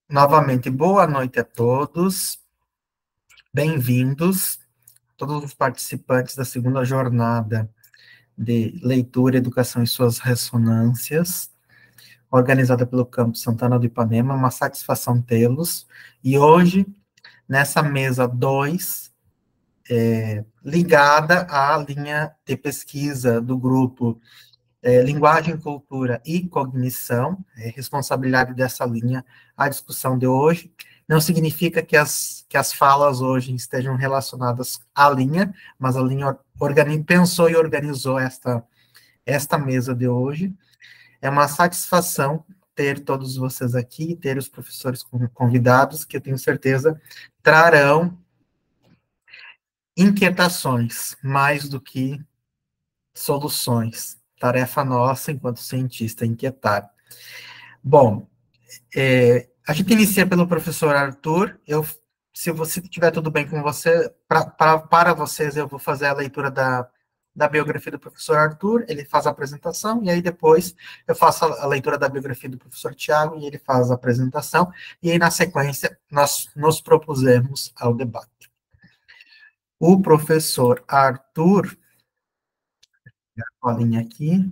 Novamente, boa noite a todos, bem-vindos, todos os participantes da segunda jornada de Leitura, Educação e Suas Ressonâncias, organizada pelo Campus Santana do Ipanema, uma satisfação tê-los, e hoje, nessa mesa 2, ligada à linha de pesquisa do grupo Linguagem, Cultura e Cognição, responsabilidade dessa linha, a discussão de hoje. Não significa que as falas hoje estejam relacionadas à linha, mas a linha pensou e organizou esta mesa de hoje. É uma satisfação ter todos vocês aqui, ter os professores convidados, que eu tenho certeza trarão inquietações, mais do que soluções. Tarefa nossa, enquanto cientista, inquietar. Bom, a gente inicia pelo professor Arthur. Se você tiver tudo bem com você, para vocês, eu vou fazer a leitura da biografia do professor Arthur, ele faz a apresentação, e aí depois eu faço a leitura da biografia do professor Tiago, e ele faz a apresentação, e aí na sequência nós nos propusemos ao debate. O professor Arthur, a linha aqui.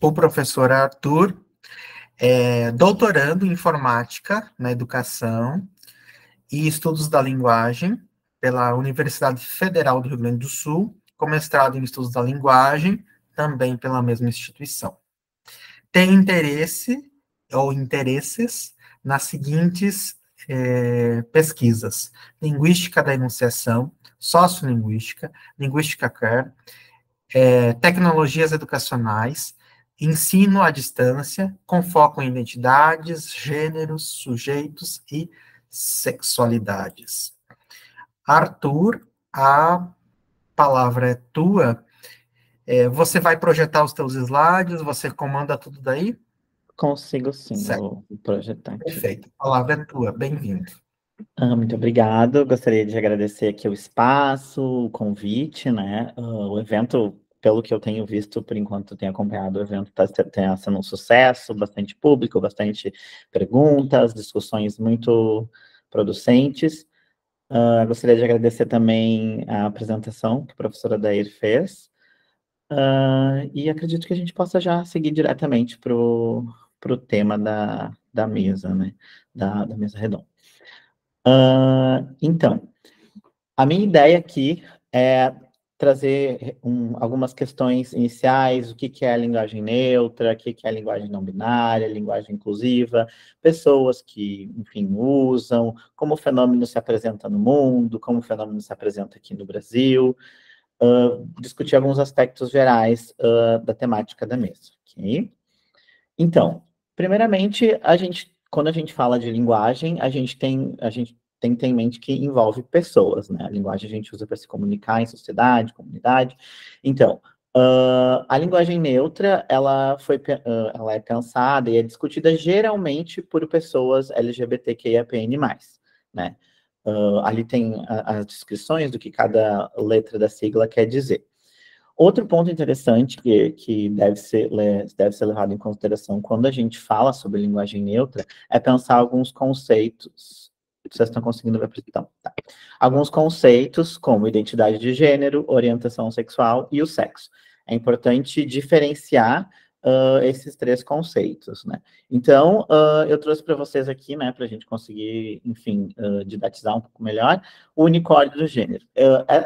O professor Arthur é doutorando em informática na educação e estudos da linguagem pela Universidade Federal do Rio Grande do Sul, com mestrado em estudos da linguagem, também pela mesma instituição. Tem interesse ou interesses nas seguintes pesquisas: linguística da enunciação, sociolinguística, linguística queer, tecnologias educacionais, ensino à distância, com foco em identidades, gêneros, sujeitos e sexualidades. Arthur, a palavra é tua. Você vai projetar os teus slides, você comanda tudo daí? Consigo sim, Certo. vou projetar aqui. Perfeito, a palavra é tua, bem-vindo. Muito obrigado, gostaria de agradecer aqui o espaço, o convite, né? O evento, pelo que eu tenho visto, por enquanto tenho acompanhado, o evento está sendo um sucesso, bastante público, bastante perguntas, discussões muito producentes. Gostaria de agradecer também a apresentação que a professora Dair fez, e acredito que a gente possa já seguir diretamente para o tema da mesa, né? Da mesa redonda. Então, a minha ideia aqui é trazer algumas questões iniciais, o que é a linguagem neutra, o que é a linguagem não binária, linguagem inclusiva, pessoas que, enfim, usam, como o fenômeno se apresenta no mundo, como o fenômeno se apresenta aqui no Brasil, discutir alguns aspectos gerais da temática da mesa, ok? Então, primeiramente, quando a gente fala de linguagem, a gente tem que ter em mente que envolve pessoas, né? A linguagem a gente usa para se comunicar em sociedade, comunidade. Então, a linguagem neutra, ela é pensada e é discutida geralmente por pessoas LGBTQIAPN+, né? Ali tem as descrições do que cada letra da sigla quer dizer. Outro ponto interessante que deve ser levado em consideração quando a gente fala sobre linguagem neutra é pensar alguns conceitos. Vocês estão conseguindo ver a apresentação? Tá. Alguns conceitos como identidade de gênero, orientação sexual e o sexo. É importante diferenciar esses três conceitos, né? Então, eu trouxe para vocês aqui, né, para a gente conseguir, enfim, didatizar um pouco melhor, o unicórnio do gênero.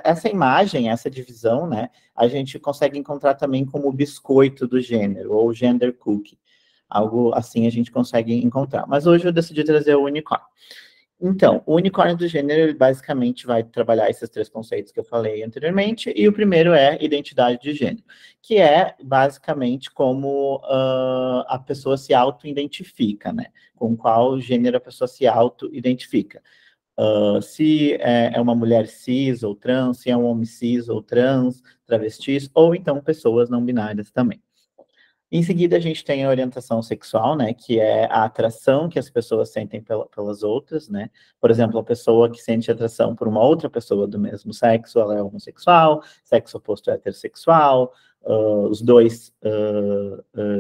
Essa imagem, essa divisão, né, a gente consegue encontrar também como o biscoito do gênero, ou gender cookie. Algo assim a gente consegue encontrar. Mas hoje eu decidi trazer o unicórnio. Então, o unicórnio do gênero, ele basicamente vai trabalhar esses três conceitos que eu falei anteriormente, e o primeiro é identidade de gênero, que é basicamente como a pessoa se auto-identifica, né? Com qual gênero a pessoa se auto-identifica. Se é uma mulher cis ou trans, se é um homem cis ou trans, travestis, ou então pessoas não binárias também. Em seguida, a gente tem a orientação sexual, né, que é a atração que as pessoas sentem pelas outras, né? Por exemplo, a pessoa que sente atração por uma outra pessoa do mesmo sexo, ela é homossexual, sexo oposto é heterossexual, os dois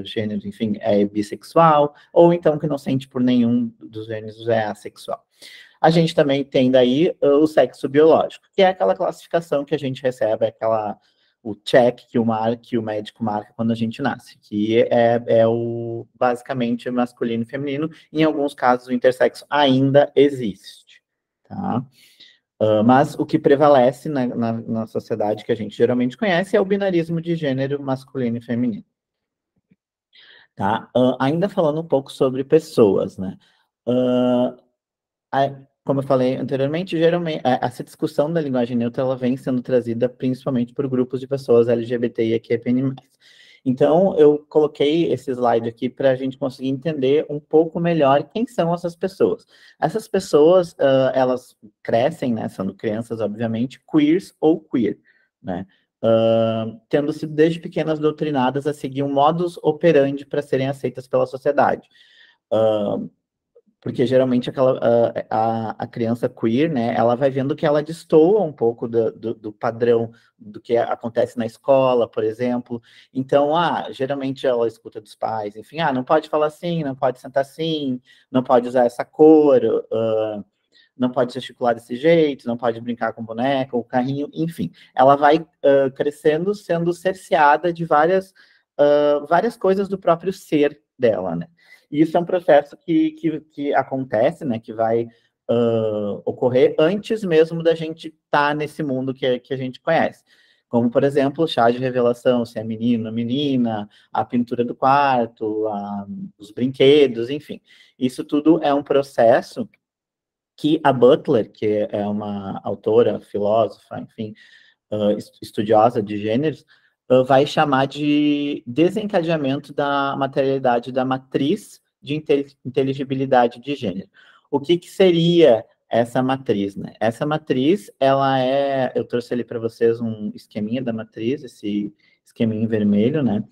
gêneros, enfim, é bissexual, ou então que não sente por nenhum dos gêneros é assexual. A gente também tem daí o sexo biológico, que é aquela classificação que a gente recebe, o check que o médico marca quando a gente nasce, que basicamente masculino e feminino. Em alguns casos, o intersexo ainda existe, tá? Mas o que prevalece na sociedade que a gente geralmente conhece é o binarismo de gênero masculino e feminino. Tá? Ainda falando um pouco sobre pessoas, né? Como eu falei anteriormente, geralmente essa discussão da linguagem neutra ela vem sendo trazida principalmente por grupos de pessoas LGBTIQIAPN+. Então, eu coloquei esse slide aqui para a gente conseguir entender um pouco melhor quem são essas pessoas. Essas pessoas, elas crescem, né, sendo crianças, obviamente, queers ou queer, né? Tendo sido desde pequenas doutrinadas a seguir um modus operandi para serem aceitas pela sociedade. Porque geralmente a criança queer, né, ela vai vendo que ela destoa um pouco do padrão do que acontece na escola, por exemplo. Então, geralmente ela escuta dos pais, enfim, não pode falar assim, não pode sentar assim, não pode usar essa cor, não pode gesticular desse jeito, não pode brincar com boneca ou carrinho, enfim. Ela vai crescendo, sendo cerceada de várias coisas do próprio ser dela, né? E isso é um processo que acontece, né, que vai ocorrer antes mesmo da gente estar nesse mundo que a gente conhece. Como, por exemplo, o chá de revelação, se é menino ou menina, a pintura do quarto, os brinquedos, enfim. Isso tudo é um processo que a Butler, que é uma autora, filósofa, enfim, estudiosa de gêneros, vai chamar de desencadeamento da materialidade da matriz de inteligibilidade de gênero. O que seria essa matriz, né? Essa matriz, eu trouxe ali para vocês um esqueminha da matriz, esse esqueminha em vermelho, né?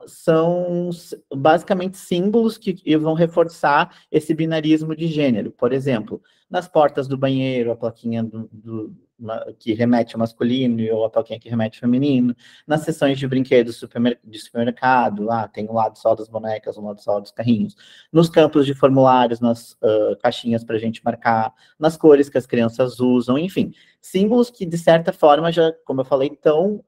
São basicamente símbolos que vão reforçar esse binarismo de gênero. Por exemplo, nas portas do banheiro, a plaquinha que remete ao masculino ou a plaquinha que remete ao feminino. Nas sessões de brinquedos de supermercado, tem um lado só das bonecas, um lado só dos carrinhos. Nos campos de formulários, nas caixinhas para a gente marcar, nas cores que as crianças usam, enfim. Símbolos que, de certa forma, já, como eu falei, estão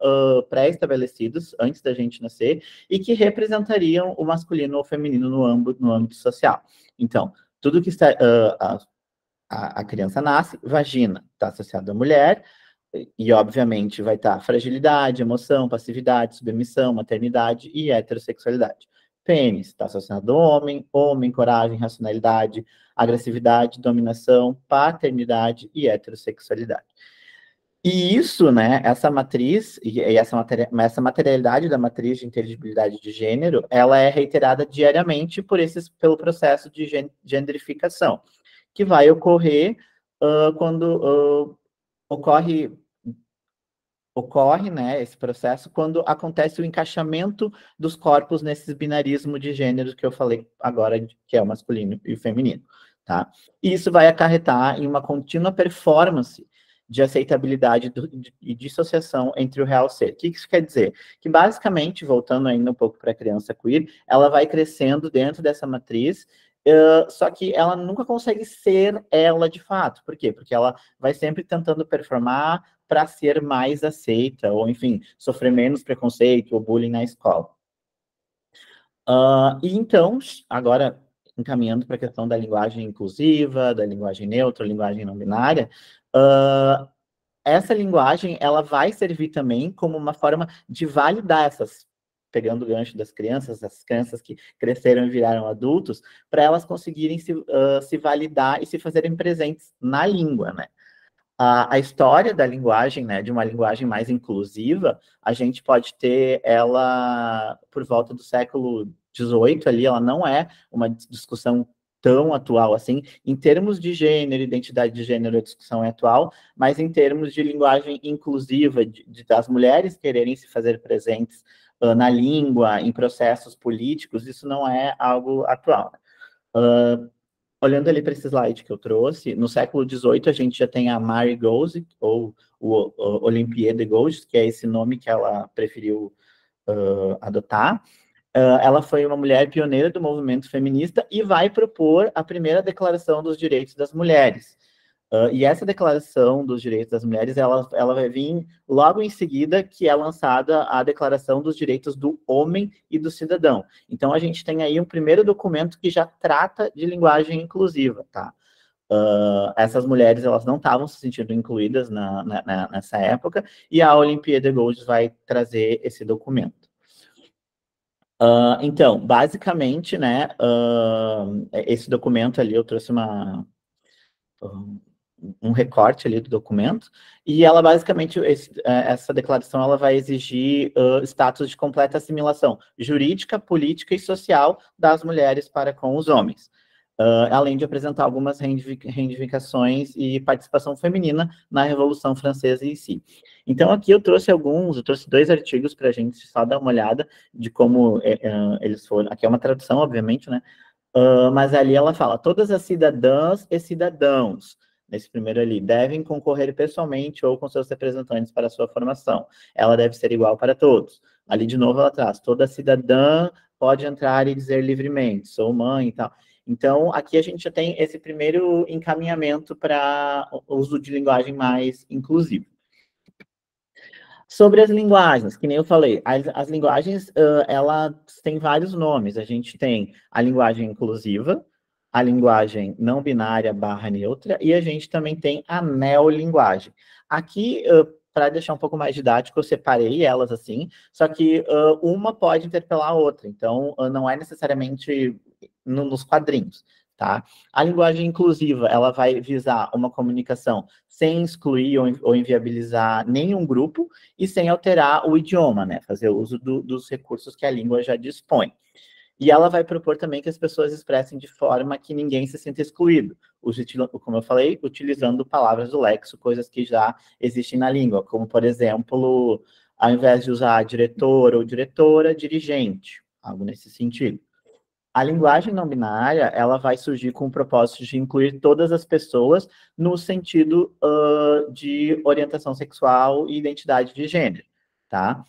pré-estabelecidos antes da gente nascer e que representariam o masculino ou o feminino no âmbito social. Então, tudo que está... a criança nasce, vagina está associada à mulher, e obviamente vai estar fragilidade, emoção, passividade, submissão, maternidade e heterossexualidade. Pênis está associado ao homem, coragem, racionalidade, agressividade, dominação, paternidade e heterossexualidade. E isso, né, essa matriz, essa materialidade da matriz de inteligibilidade de gênero, ela é reiterada diariamente pelo processo de genderificação, que vai ocorrer quando ocorre, né, esse processo quando acontece o encaixamento dos corpos nesses binarismo de gênero que eu falei agora, que é o masculino e o feminino, tá? E isso vai acarretar em uma contínua performance de aceitabilidade e dissociação entre o real ser. O que isso quer dizer? Que, basicamente, voltando ainda um pouco para a criança queer, ela vai crescendo dentro dessa matriz, só que ela nunca consegue ser ela de fato. Por quê? Porque ela vai sempre tentando performar para ser mais aceita, ou, enfim, sofrer menos preconceito ou bullying na escola. E então, agora, encaminhando para a questão da linguagem inclusiva, da linguagem neutra, linguagem não binária, essa linguagem, ela vai servir também como uma forma de validar pegando o gancho das crianças, essas crianças que cresceram e viraram adultos, para elas conseguirem se validar e se fazerem presentes na língua, né? A história da linguagem, né, de uma linguagem mais inclusiva, a gente pode ter ela por volta do século XVIII ali, ela não é uma discussão tão atual assim. Em termos de gênero, identidade de gênero, a discussão é atual, mas em termos de linguagem inclusiva, das mulheres quererem se fazer presentes na língua, em processos políticos, isso não é algo atual. Olhando ali para esse slide que eu trouxe, no século XVIII a gente já tem a Mary Goes, ou o Olympier de Gouges, que é esse nome que ela preferiu adotar. Ela foi uma mulher pioneira do movimento feminista e vai propor a primeira Declaração dos Direitos das Mulheres. E essa Declaração dos Direitos das Mulheres, ela vai vir logo em seguida que é lançada a Declaração dos Direitos do Homem e do Cidadão. Então, a gente tem aí um primeiro documento que já trata de linguagem inclusiva, tá? Essas mulheres, elas não estavam se sentindo incluídas nessa época, e a Olimpíada de Gouges vai trazer esse documento. Então, basicamente, né, esse documento ali, eu trouxe um recorte ali do documento, e ela basicamente, essa declaração, ela vai exigir status de completa assimilação jurídica, política e social das mulheres para com os homens, além de apresentar algumas reivindicações e participação feminina na Revolução Francesa em si. Então, aqui eu trouxe 2 artigos para a gente só dar uma olhada de como eles foram. Aqui é uma tradução, obviamente, né? Mas ali ela fala: todas as cidadãs e cidadãos, nesse primeiro ali, devem concorrer pessoalmente ou com seus representantes para a sua formação. Ela deve ser igual para todos. Ali, de novo, ela traz: toda cidadã pode entrar e dizer livremente, sou mãe e tal. Então, aqui a gente já tem esse primeiro encaminhamento para o uso de linguagem mais inclusiva. Sobre as linguagens, que nem eu falei, as linguagens, elas têm vários nomes. A gente tem a linguagem inclusiva, a linguagem não binária / neutra, e a gente também tem a neolinguagem. Aqui, para deixar um pouco mais didático, eu separei elas assim, só que uma pode interpelar a outra, então não é necessariamente nos quadrinhos, tá? A linguagem inclusiva, ela vai visar uma comunicação sem excluir ou inviabilizar nenhum grupo e sem alterar o idioma, né? Fazer uso dos recursos que a língua já dispõe. E ela vai propor também que as pessoas expressem de forma que ninguém se sinta excluído, como eu falei, utilizando palavras do lexo, coisas que já existem na língua, como, por exemplo, ao invés de usar diretor ou diretora, dirigente, algo nesse sentido. A linguagem não binária, ela vai surgir com o propósito de incluir todas as pessoas no sentido de orientação sexual e identidade de gênero, tá?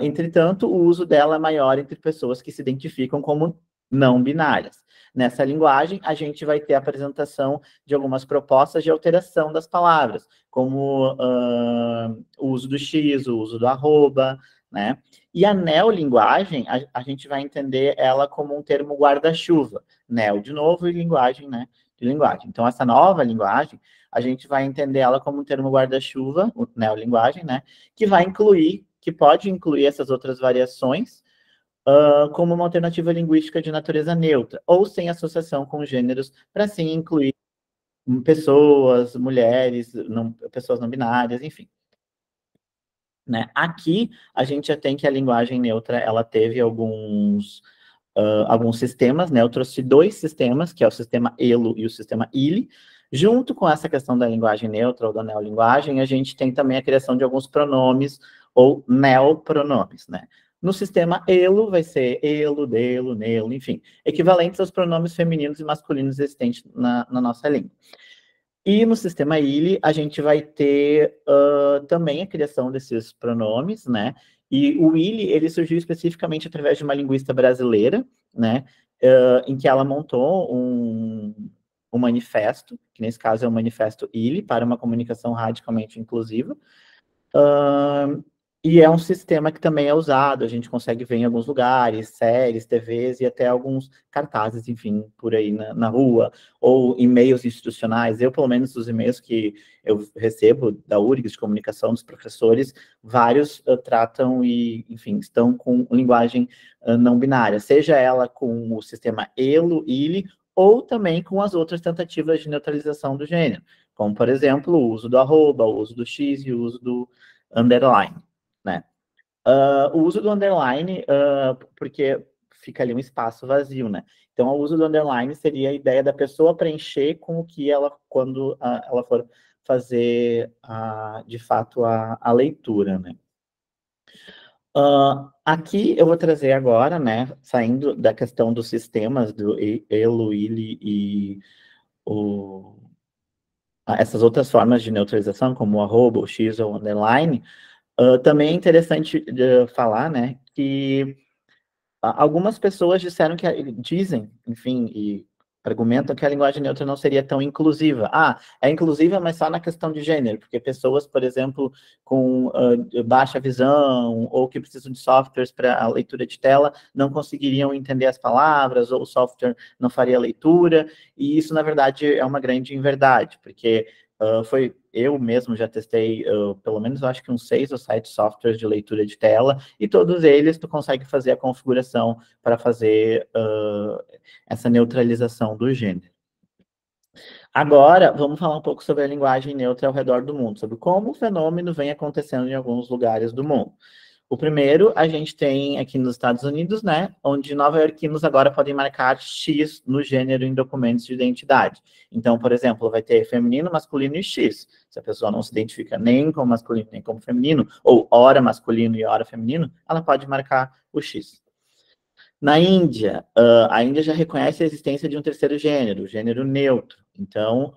Entretanto, o uso dela é maior entre pessoas que se identificam como não binárias. Nessa linguagem, a gente vai ter a apresentação de algumas propostas de alteração das palavras, como o uso do X, o uso do arroba, né? E a neolinguagem, a gente vai entender ela como um termo guarda-chuva. Neo, de novo, e linguagem, né? De linguagem. Então, essa nova linguagem, a gente vai entender ela como um termo guarda-chuva, neolinguagem, né? Que pode incluir essas outras variações, como uma alternativa linguística de natureza neutra, ou sem associação com gêneros, para assim incluir pessoas, mulheres, pessoas não binárias, enfim. Né? Aqui, a gente já tem que a linguagem neutra, ela teve alguns sistemas, né? Eu trouxe 2 sistemas, que é o sistema ELO e o sistema ILI. Junto com essa questão da linguagem neutra ou da neolinguagem, a gente tem também a criação de alguns pronomes ou neopronomes, né? No sistema ELO, vai ser ELO, DELO, NELO, enfim, equivalentes aos pronomes femininos e masculinos existentes na nossa língua. E no sistema ILI, a gente vai ter também a criação desses pronomes, né? E o ILI, ele surgiu especificamente através de uma linguista brasileira, né? Em que ela montou um manifesto, que nesse caso é o Manifesto ILI, para uma comunicação radicalmente inclusiva. E é um sistema que também é usado, a gente consegue ver em alguns lugares, séries, TVs e até alguns cartazes, enfim, por aí na rua, ou e-mails institucionais. Eu, pelo menos, os e-mails que eu recebo da URGS, de comunicação dos professores, vários tratam e, enfim, estão com linguagem não binária, seja ela com o sistema ELO, ILI, ou também com as outras tentativas de neutralização do gênero, como, por exemplo, o uso do arroba, o uso do X e o uso do underline, né? O uso do underline, porque fica ali um espaço vazio, né? Então, o uso do underline seria a ideia da pessoa preencher com o que ela, quando ela for fazer, de fato, a leitura, né? Aqui eu vou trazer agora, né, saindo da questão dos sistemas do ELO, ILI e essas outras formas de neutralização, como o arroba, o X ou o underline, também é interessante falar, né, que algumas pessoas dizem, enfim, e argumentam que a linguagem neutra não seria tão inclusiva. É inclusiva, mas só na questão de gênero, porque pessoas, por exemplo, com baixa visão ou que precisam de softwares para a leitura de tela não conseguiriam entender as palavras, ou o software não faria a leitura, e isso, na verdade, é uma grande inverdade, porque eu mesmo já testei, pelo menos eu acho que uns 6 ou 7 softwares de leitura de tela, e todos eles tu consegue fazer a configuração para fazer essa neutralização do gênero. Agora, vamos falar um pouco sobre a linguagem neutra ao redor do mundo, sobre como o fenômeno vem acontecendo em alguns lugares do mundo. O primeiro, a gente tem aqui nos Estados Unidos, né, onde nova-iorquinos agora podem marcar X no gênero em documentos de identidade. Então, por exemplo, vai ter feminino, masculino e X. Se a pessoa não se identifica nem como masculino nem como feminino, ou ora masculino e ora feminino, ela pode marcar o X. Na Índia, a Índia já reconhece a existência de um terceiro gênero, o gênero neutro. Então,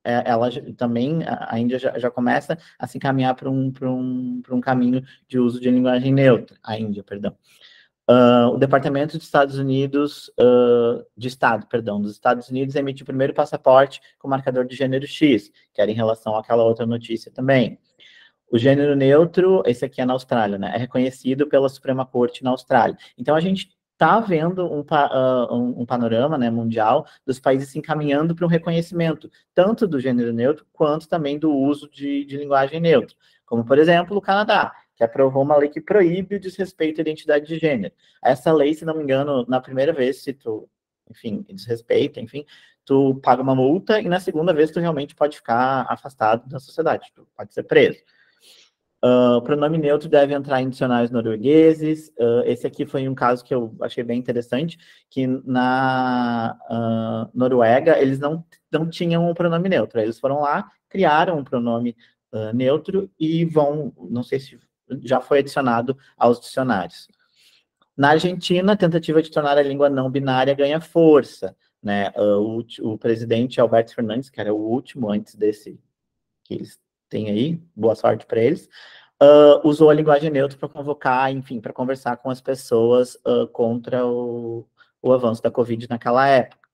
ela também, a Índia já começa a se encaminhar para um caminho de uso de linguagem neutra, a Índia, perdão. O Departamento dos Estados Unidos, dos Estados Unidos emite o primeiro passaporte com marcador de gênero X, que era em relação àquela outra notícia também. O gênero neutro, esse aqui é na Austrália, né? É reconhecido pela Suprema Corte na Austrália. Então, a gente está vendo um panorama, né, mundial dos países se encaminhando para um reconhecimento, tanto do gênero neutro, quanto também do uso de linguagem neutra. Como, por exemplo, o Canadá, que aprovou uma lei que proíbe o desrespeito à identidade de gênero. Essa lei, se não me engano, na primeira vez, se tu, enfim, desrespeita, enfim, tu paga uma multa, e na segunda vez tu realmente pode ficar afastado da sociedade, tu pode ser preso. O pronome neutro deve entrar em dicionários noruegueses. Esse aqui foi um caso que eu achei bem interessante, que na Noruega eles não tinham um pronome neutro. Eles foram lá, criaram um pronome neutro e não sei se já foi adicionado aos dicionários. Na Argentina, a tentativa de tornar a língua não binária ganha força, né? O presidente Alberto Fernandes, que era o último antes desse que eles têm aí, boa sorte para eles, usou a linguagem neutra para convocar, enfim, para conversar com as pessoas contra o avanço da Covid naquela época.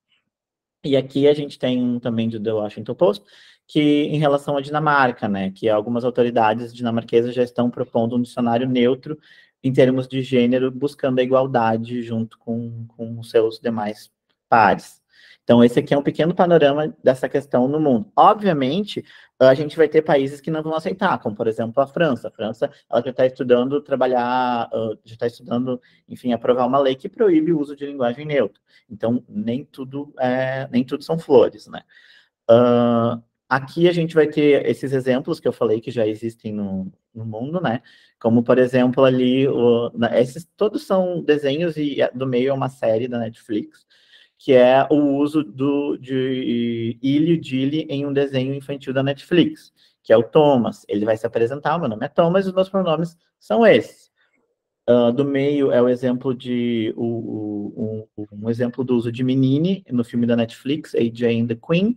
E aqui a gente tem também do The Washington Post, que em relação à Dinamarca, né, que algumas autoridades dinamarquesas já estão propondo um dicionário neutro em termos de gênero, buscando a igualdade junto com os seus demais pares. Então, esse aqui é um pequeno panorama dessa questão no mundo. Obviamente, a gente vai ter países que não vão aceitar, como, por exemplo, a França. A França, ela já está estudando já está estudando, enfim, aprovar uma lei que proíbe o uso de linguagem neutra. Então, nem tudo são flores, né? Aqui a gente vai ter esses exemplos que eu falei que já existem no mundo, né? Como, por exemplo, ali, esses todos são desenhos e do meio é uma série da Netflix, que é o uso de Ilho Dilly em um desenho infantil da Netflix, que é o Thomas. Ele vai se apresentar, meu nome é Thomas e os meus pronomes são esses. Do meio é o exemplo um exemplo do uso de Menine no filme da Netflix, AJ and the Queen.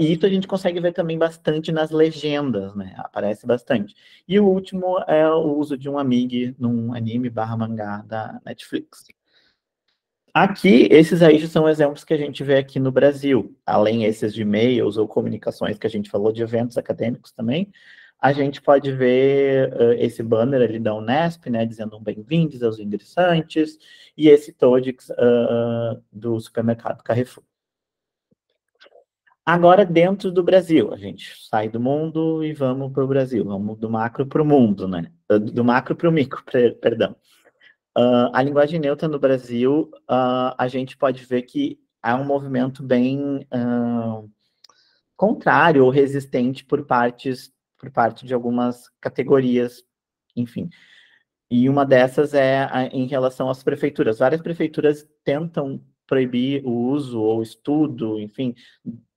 E isso a gente consegue ver também bastante nas legendas, né? Aparece bastante. E o último é o uso de um amigo num anime / mangá da Netflix. Aqui, esses aí já são exemplos que a gente vê aqui no Brasil. Além esses de e-mails ou comunicações que a gente falou, de eventos acadêmicos também, a gente pode ver esse banner ali da Unesp, né, dizendo um bem-vindos aos ingressantes, e esse TODIX do supermercado Carrefour. Agora, dentro do Brasil, a gente sai do mundo e vamos para o Brasil. Vamos do macro para o mundo, né? Do macro para o micro, perdão. A linguagem neutra no Brasil, a gente pode ver que há um movimento bem contrário ou resistente por parte de algumas categorias, enfim. E uma dessas é em relação às prefeituras. Várias prefeituras tentam proibir o uso ou estudo, enfim,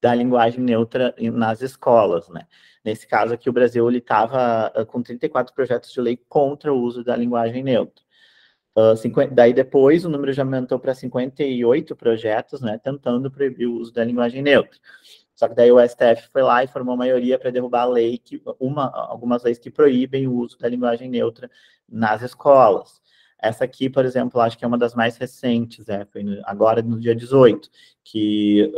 da linguagem neutra nas escolas, né? Nesse caso aqui, o Brasil estava com 34 projetos de lei contra o uso da linguagem neutra. Daí depois o número já aumentou para 58 projetos, né, tentando proibir o uso da linguagem neutra. Só que daí o STF foi lá e formou maioria para derrubar a lei, algumas leis que proíbem o uso da linguagem neutra nas escolas. Essa aqui, por exemplo, acho que é uma das mais recentes, foi agora no dia 18, que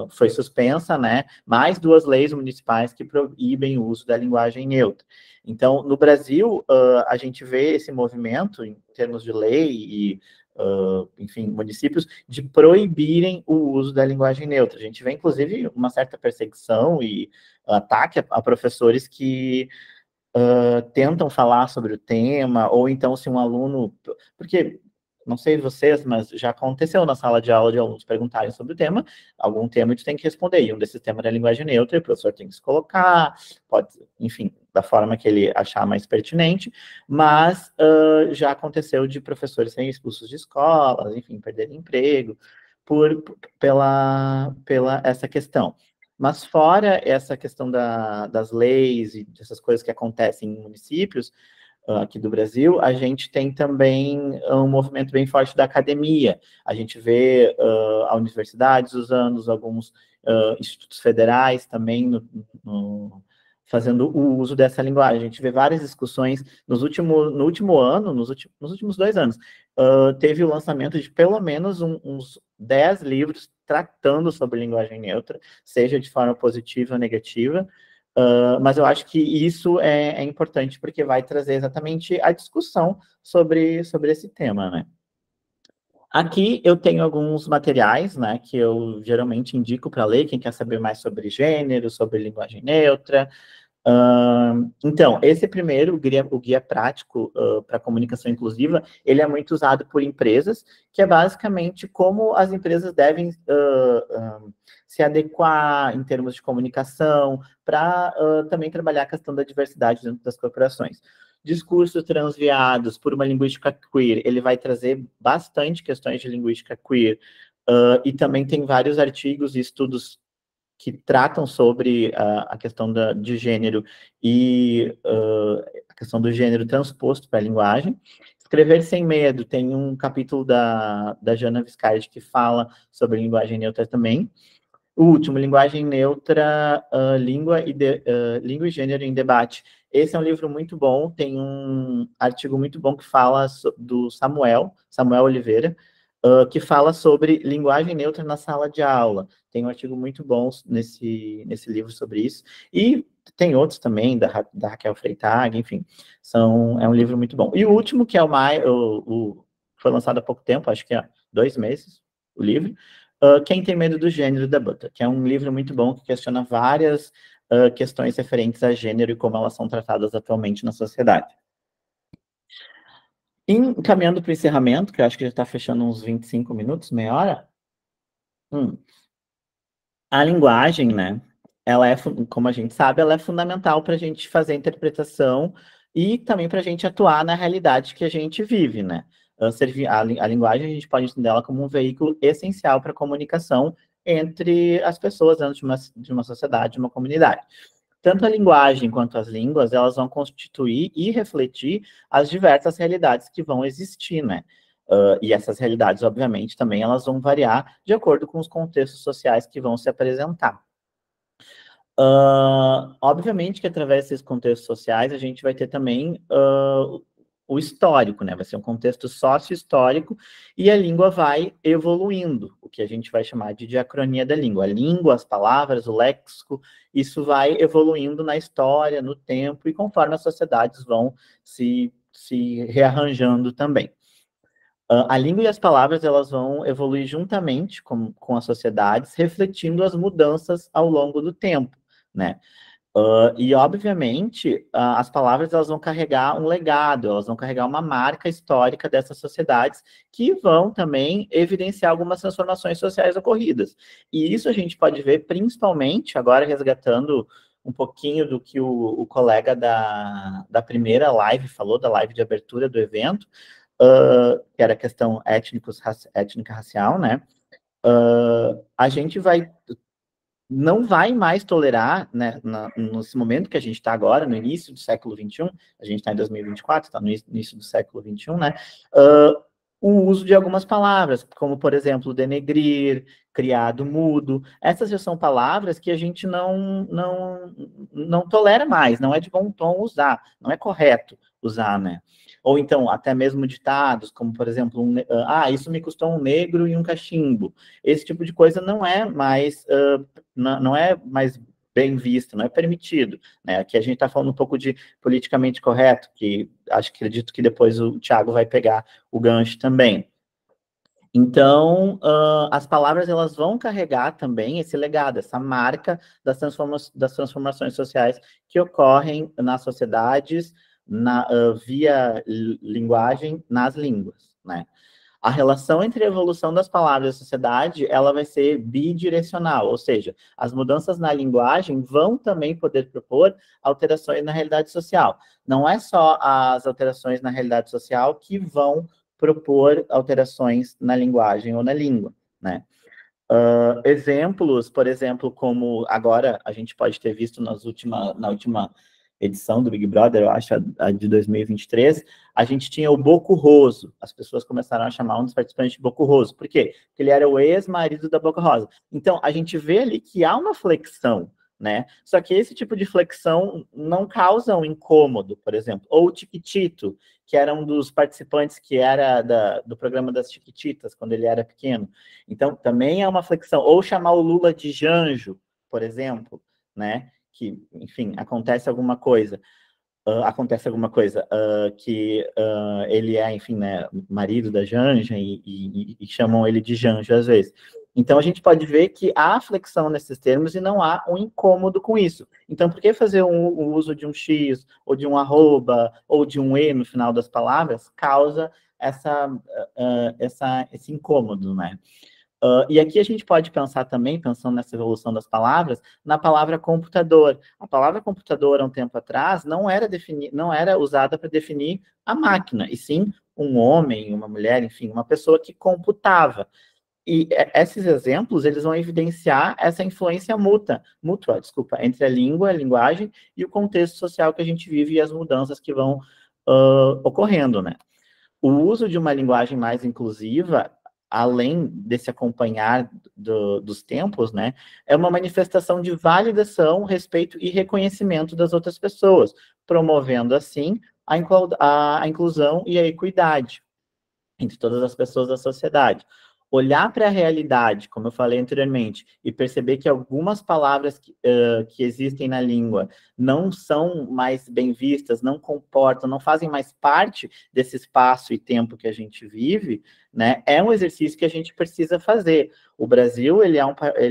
foi suspensa, né, mais 2 leis municipais que proíbem o uso da linguagem neutra. Então, no Brasil, a gente vê esse movimento, em termos de lei e, enfim, municípios, de proibirem o uso da linguagem neutra. A gente vê, inclusive, uma certa perseguição e ataque a professores que tentam falar sobre o tema, ou então se um aluno... Porque, não sei vocês, mas já aconteceu na sala de aula de alunos perguntarem sobre o tema, algum tema tu tem que responder, e um desses temas é a linguagem neutra, e o professor tem que se colocar, pode, enfim, da forma que ele achar mais pertinente, mas já aconteceu de professores serem expulsos de escolas, enfim, perderem emprego, pela essa questão. Mas fora essa questão das leis e dessas coisas que acontecem em municípios aqui do Brasil, a gente tem também um movimento bem forte da academia. A gente vê a universidades usando, alguns institutos federais também fazendo o uso dessa linguagem. A gente vê várias discussões no último ano, nos últimos 2 anos, teve o lançamento de pelo menos uns 10 livros tratando sobre linguagem neutra, seja de forma positiva ou negativa, mas eu acho que isso é importante, porque vai trazer exatamente a discussão sobre esse tema, né? Aqui eu tenho alguns materiais, né, que eu geralmente indico para ler, quem quer saber mais sobre gênero, sobre linguagem neutra. Então, esse primeiro, o guia prático para comunicação inclusiva, ele é muito usado por empresas, que é basicamente como as empresas devem se adequar em termos de comunicação, para também trabalhar a questão da diversidade dentro das corporações. Discursos transviados por uma linguística queer, ele vai trazer bastante questões de linguística queer, e também tem vários artigos e estudos que tratam sobre a questão de gênero e a questão do gênero transposto para a linguagem. Escrever Sem Medo, tem um capítulo da Jana Viscardi que fala sobre linguagem neutra também. O último, Linguagem Neutra, Língua e Gênero em Debate. Esse é um livro muito bom, tem um artigo muito bom que fala do Samuel Oliveira, que fala sobre linguagem neutra na sala de aula. Tem um artigo muito bom nesse livro sobre isso. E tem outros também, da Raquel Freitag, enfim. É um livro muito bom. E o último, que é foi lançado há pouco tempo, acho que há 2 meses, o livro, Quem Tem Medo do Gênero, da Butler, que é um livro muito bom que questiona várias questões referentes a gênero e como elas são tratadas atualmente na sociedade. Encaminhando para o encerramento, que eu acho que já está fechando uns 25 minutos, meia hora. A linguagem, né, ela como a gente sabe, ela é fundamental para a gente fazer a interpretação e também para a gente atuar na realidade que a gente vive, né? A linguagem, a gente pode entender ela como um veículo essencial para a comunicação entre as pessoas dentro de uma sociedade, de uma comunidade. Tanto a linguagem quanto as línguas, elas vão constituir e refletir as diversas realidades que vão existir, né? E essas realidades, obviamente, também elas vão variar de acordo com os contextos sociais que vão se apresentar. Obviamente que através desses contextos sociais a gente vai ter também o histórico, né? Vai ser um contexto sócio-histórico e a língua vai evoluindo, o que a gente vai chamar de diacronia da língua. A língua, as palavras, o léxico, isso vai evoluindo na história, no tempo e conforme as sociedades vão se rearranjando também. A língua e as palavras, elas vão evoluir juntamente com as sociedades, refletindo as mudanças ao longo do tempo, né? E, obviamente, as palavras, elas vão carregar um legado, elas vão carregar uma marca histórica dessas sociedades, que vão também evidenciar algumas transformações sociais ocorridas. E isso a gente pode ver, principalmente, agora resgatando um pouquinho do que o colega da primeira live falou, da live de abertura do evento, que era a questão étnica-racial, né? A gente vai não vai mais tolerar, né, nesse momento que a gente está agora, no início do século XXI, a gente está em 2024, está no início do século XXI, né, o uso de algumas palavras, como, por exemplo, denegrir, criado mudo. Essas já são palavras que a gente não tolera mais, não é de bom tom usar, não é correto usar, né? Ou então, até mesmo ditados, como, por exemplo, isso me custou um negro e um cachimbo. Esse tipo de coisa não é mais bem visto, não é permitido, né? Aqui a gente está falando um pouco de politicamente correto, que acredito que depois o Thiago vai pegar o gancho também. Então, as palavras elas vão carregar também esse legado, essa marca das transformações sociais que ocorrem nas sociedades, via linguagem, nas línguas, né? A relação entre a evolução das palavras e a sociedade, ela vai ser bidirecional, ou seja, as mudanças na linguagem vão também poder propor alterações na realidade social. Não é só as alterações na realidade social que vão propor alterações na linguagem ou na língua, né? Exemplos, por exemplo, como agora a gente pode ter visto na última edição do Big Brother, eu acho, a de 2023, a gente tinha o Boco Roso. As pessoas começaram a chamar um dos participantes de Boco Roso. Por quê? Porque ele era o ex-marido da Boca Rosa. Então, a gente vê ali que há uma flexão, né? Só que esse tipo de flexão não causa um incômodo, por exemplo. Ou o Tiquitito, que era um dos participantes que era do programa das Chiquititas, quando ele era pequeno. Então, também é uma flexão. Ou chamar o Lula de Janjo, por exemplo, né? Que, enfim, acontece alguma coisa que ele é, enfim, né, marido da Janja e chamam ele de Janjo às vezes. Então, a gente pode ver que há flexão nesses termos e não há um incômodo com isso. Então, por que fazer o uso de um X, ou de um arroba, ou de um E no final das palavras, causa esse incômodo, né? E aqui a gente pode pensar também, pensando nessa evolução das palavras, na palavra computador. A palavra computador, há um tempo atrás, não era usada para definir a máquina, e sim um homem, uma mulher, enfim, uma pessoa que computava. E esses exemplos, eles vão evidenciar essa influência mútua, entre a língua, a linguagem e o contexto social que a gente vive e as mudanças que vão ocorrendo, né? O uso de uma linguagem mais inclusiva, além desse acompanhar dos tempos, né, é uma manifestação de validação, respeito e reconhecimento das outras pessoas, promovendo, assim, a inclusão e a equidade entre todas as pessoas da sociedade. Olhar para a realidade, como eu falei anteriormente, e perceber que algumas palavras que existem na língua não são mais bem vistas, não comportam, não fazem mais parte desse espaço e tempo que a gente vive, né, é um exercício que a gente precisa fazer. O Brasil, ele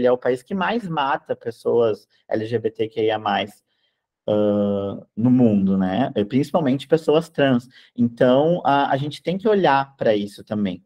é o país que mais mata pessoas LGBTQIA+, no mundo, né? Principalmente pessoas trans. Então, a gente tem que olhar para isso também.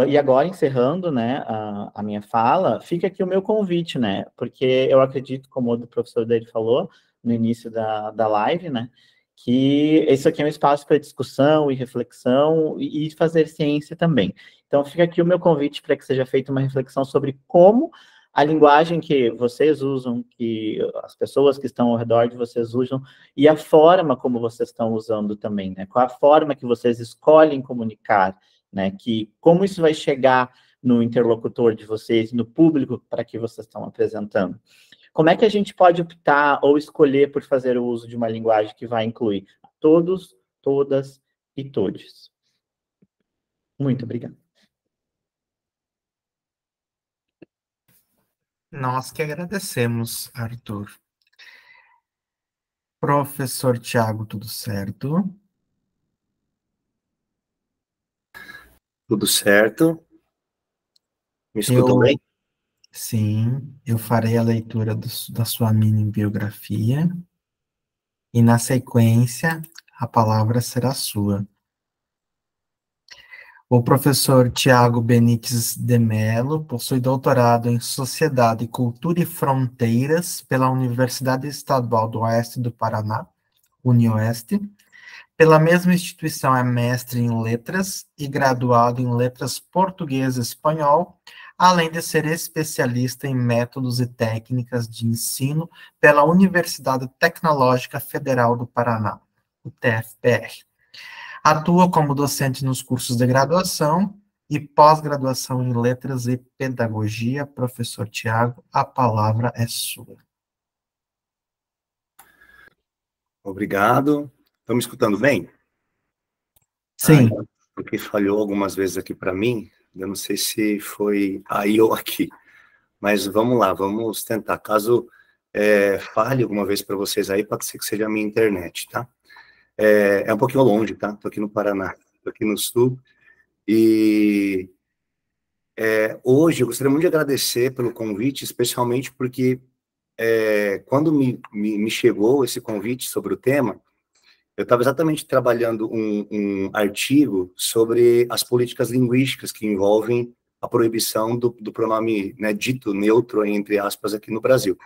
E agora, encerrando, né, a minha fala, fica aqui o meu convite, né? Porque eu acredito, como o professor dele falou no início da live, né? Que esse aqui é um espaço para discussão e reflexão e fazer ciência também. Então, fica aqui o meu convite para que seja feita uma reflexão sobre como a linguagem que vocês usam, que as pessoas que estão ao redor de vocês usam, e a forma como vocês estão usando também, né? Qual a forma que vocês escolhem comunicar, né? Como isso vai chegar no interlocutor de vocês, no público para que vocês estão apresentando. Como é que a gente pode optar ou escolher por fazer o uso de uma linguagem que vai incluir todos, todas e todes? Muito obrigado. Nós que agradecemos, Arthur. Professor Tiago, tudo certo? Tudo certo? Me escutam bem? Sim, eu farei a leitura da sua mini biografia e, na sequência, a palavra será sua. O professor Tiago Benites de Mello possui doutorado em Sociedade, Cultura e Fronteiras pela Universidade Estadual do Oeste do Paraná, UniOeste. Pela mesma instituição é mestre em Letras e graduado em Letras Português e Espanhol, além de ser especialista em métodos e técnicas de ensino pela Universidade Tecnológica Federal do Paraná, o TFPR. Atua como docente nos cursos de graduação e pós-graduação em Letras e Pedagogia. Professor Tiago, a palavra é sua. Obrigado. Estão me escutando bem? Sim. Porque falhou algumas vezes aqui para mim. Eu não sei se foi aí ou aqui. Mas vamos lá, vamos tentar. Caso falhe alguma vez para vocês aí, pode ser que seja a minha internet, tá? É um pouquinho longe, tá? Estou aqui no Paraná, estou aqui no Sul. E hoje eu gostaria muito de agradecer pelo convite, especialmente porque quando me chegou esse convite sobre o tema, eu estava exatamente trabalhando um artigo sobre as políticas linguísticas que envolvem a proibição do pronome, né, dito neutro, entre aspas, aqui no Brasil.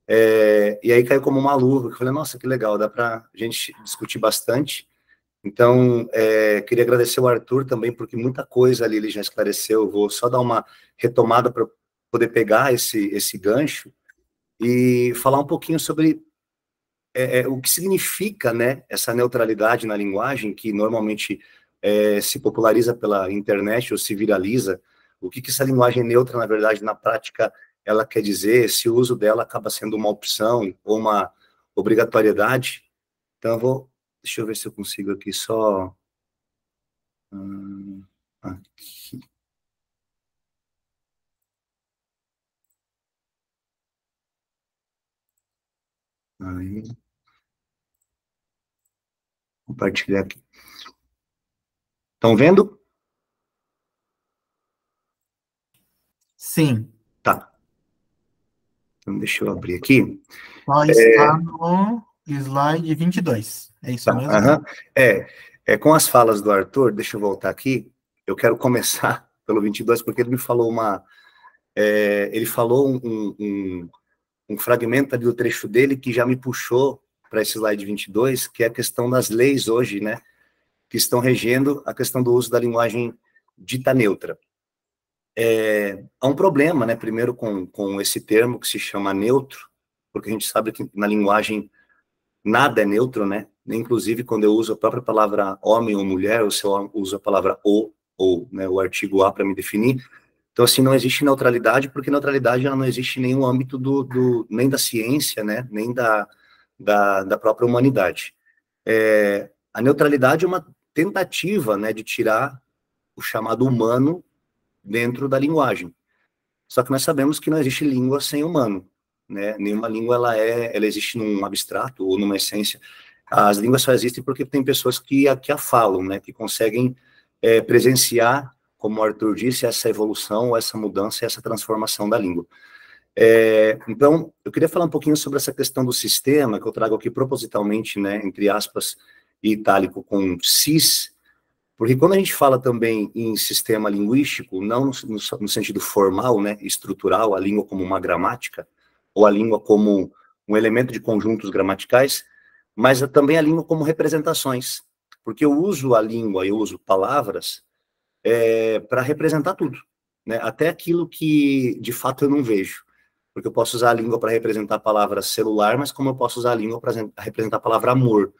E aí caiu como uma luva, eu falei, nossa, que legal, dá para a gente discutir bastante. Então, queria agradecer o Arthur também, porque muita coisa ali ele já esclareceu. Eu vou só dar uma retomada para poder pegar esse gancho e falar um pouquinho sobre o que significa, né, essa neutralidade na linguagem, que normalmente se populariza pela internet ou se viraliza. O que essa linguagem neutra, na verdade, na prática, ela quer dizer, se o uso dela acaba sendo uma opção ou uma obrigatoriedade. Então, deixa eu ver se eu consigo aqui só... aqui. Aí. Compartilhar aqui. Estão vendo? Sim. Tá. Então, deixa eu abrir aqui. Só está no slide 22. É isso mesmo? Com as falas do Arthur, deixa eu voltar aqui. Eu quero começar pelo 22, porque ele me falou ele falou um fragmento ali do trecho dele que já me puxou para esse slide 22, que é a questão das leis hoje, né, que estão regendo a questão do uso da linguagem dita neutra. Há um problema, né, primeiro com esse termo que se chama neutro, porque a gente sabe que na linguagem nada é neutro, né, inclusive quando eu uso a própria palavra homem ou mulher, ou se eu uso a palavra ou né, o artigo a para me definir. Então, assim, não existe neutralidade, porque neutralidade ela não existe em nenhum âmbito nem da ciência, né, nem da própria humanidade. A neutralidade é uma tentativa, né, de tirar o chamado humano dentro da linguagem. Só que nós sabemos que não existe língua sem humano, né? Nenhuma língua ela existe num abstrato ou numa essência. As línguas só existem porque tem pessoas que a falam, né? Que conseguem presenciar, como o Arthur disse, essa evolução, essa mudança, essa transformação da língua. Então, eu queria falar um pouquinho sobre essa questão do sistema, que eu trago aqui propositalmente, né? Entre aspas, e itálico com cis, porque quando a gente fala também em sistema linguístico, não no sentido formal, né, estrutural, a língua como uma gramática, ou a língua como um elemento de conjuntos gramaticais, mas também a língua como representações, porque eu uso a língua, eu uso palavras para representar tudo, né, até aquilo que de fato eu não vejo, porque eu posso usar a língua para representar a palavra celular, mas como eu posso usar a língua para representar a palavra amor.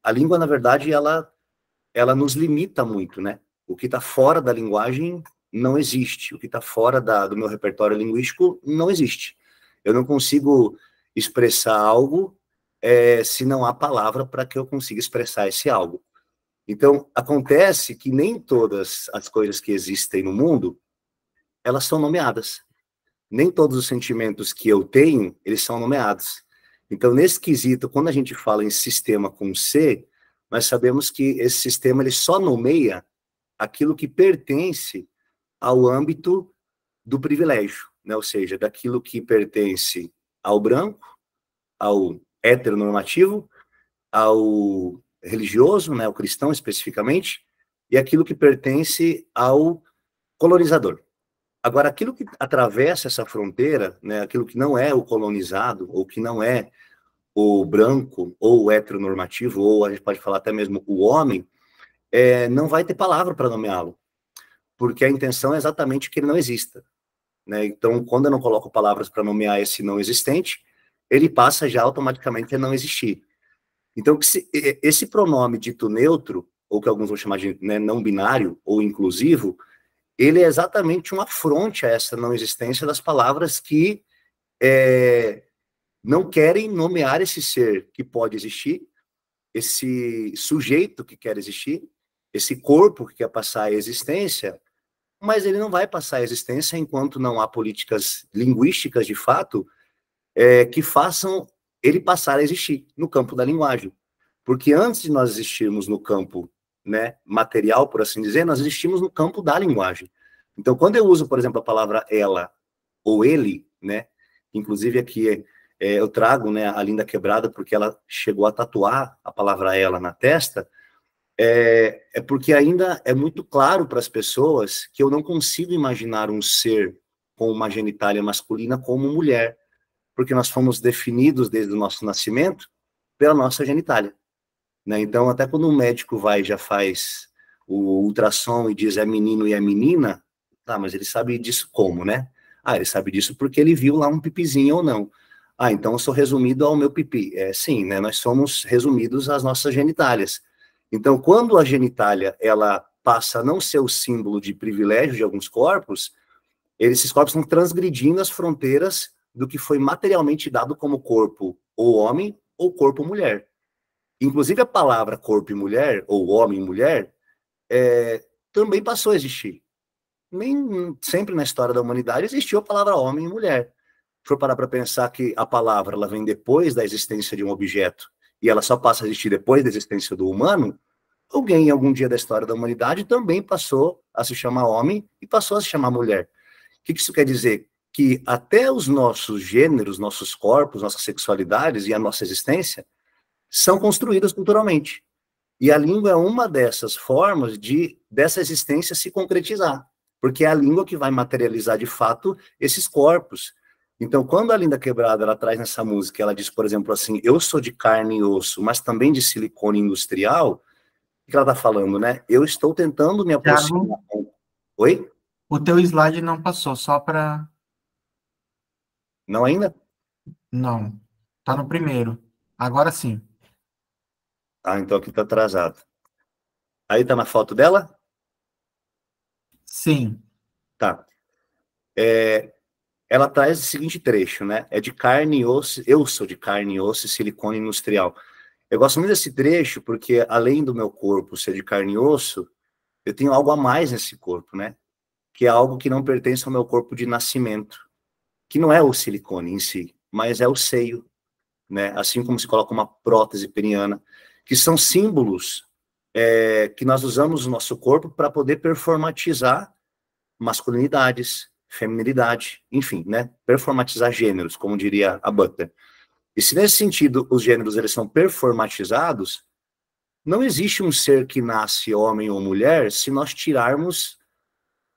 A língua, na verdade, ela nos limita muito, né? O que está fora da linguagem não existe. O que está fora do meu repertório linguístico não existe. Eu não consigo expressar algo se não há palavra para que eu consiga expressar esse algo. Então, acontece que nem todas as coisas que existem no mundo, elas são nomeadas. Nem todos os sentimentos que eu tenho, eles são nomeados. Então, nesse quesito, quando a gente fala em sistema com C, nós sabemos que esse sistema ele só nomeia aquilo que pertence ao âmbito do privilégio, né? Ou seja, daquilo que pertence ao branco, ao heteronormativo, ao religioso, né, ao cristão especificamente, e aquilo que pertence ao colonizador. Agora, aquilo que atravessa essa fronteira, né, aquilo que não é o colonizado, ou que não é o branco, ou o heteronormativo, ou a gente pode falar até mesmo o homem, não vai ter palavra para nomeá-lo. porque a intenção é exatamente que ele não exista, né? Então, quando eu não coloco palavras para nomear esse não existente, ele passa já automaticamente a não existir. Então, esse pronome dito neutro, ou que alguns vão chamar de, né, não binário ou inclusivo, ele é exatamente um afronte a essa não existência das palavras que não querem nomear esse ser que pode existir, esse sujeito que quer existir, esse corpo que quer passar a existência, mas ele não vai passar a existência enquanto não há políticas linguísticas, de fato, que façam ele passar a existir no campo da linguagem. Porque antes de nós existirmos no campo, né, material, por assim dizer, nós existimos no campo da linguagem. Então, quando eu uso, por exemplo, a palavra ela ou ele, né, inclusive aqui eu trago, né, a Linda Quebrada, porque ela chegou a tatuar a palavra ela na testa, porque ainda é muito claro para as pessoas que eu não consigo imaginar um ser com uma genitália masculina como mulher, porque nós fomos definidos desde o nosso nascimento pela nossa genitália, né? Então, até quando um médico vai e já faz o ultrassom e diz é menino e é menina, tá, mas ele sabe disso como, né? Ah, ele sabe disso porque ele viu lá um pipizinho ou não. Ah, então eu sou resumido ao meu pipi. Sim, né? Nós somos resumidos às nossas genitálias. Então, quando a genitália, ela passa a não ser o símbolo de privilégio de alguns corpos, esses corpos estão transgredindo as fronteiras do que foi materialmente dado como corpo ou homem ou corpo mulher. Inclusive a palavra corpo e mulher, ou homem e mulher, também passou a existir. Nem sempre na história da humanidade existiu a palavra homem e mulher. Se for parar para pensar que a palavra ela vem depois da existência de um objeto e ela só passa a existir depois da existência do humano, alguém em algum dia da história da humanidade também passou a se chamar homem e passou a se chamar mulher. O que isso quer dizer? Que até os nossos gêneros, nossos corpos, nossas sexualidades e a nossa existência são construídas culturalmente. E a língua é uma dessas formas dessa existência se concretizar, porque é a língua que vai materializar de fato esses corpos. Então, quando a Linda Quebrada ela traz nessa música, ela diz, por exemplo, assim, eu sou de carne e osso, mas também de silicone industrial, o que ela está falando, né? Eu estou tentando me aproximar. Thiago, Oi? o teu slide não passou, só para... Não ainda? Não, tá no primeiro. Agora sim. Ah, então aqui está atrasado. Aí tá na foto dela? Sim. Tá. Ela traz o seguinte trecho, né? É de carne e osso, eu sou de carne e osso e silicone industrial. Eu gosto muito desse trecho porque, além do meu corpo ser de carne e osso, eu tenho algo a mais nesse corpo, né? Que é algo que não pertence ao meu corpo de nascimento, que não é o silicone em si, mas é o seio, né? Assim como se coloca uma prótese peniana, que são símbolos que nós usamos no nosso corpo para poder performatizar masculinidades, feminilidade, enfim, né? Performatizar gêneros, como diria a Butler. E se nesse sentido os gêneros eles são performatizados, não existe um ser que nasce homem ou mulher se nós tirarmos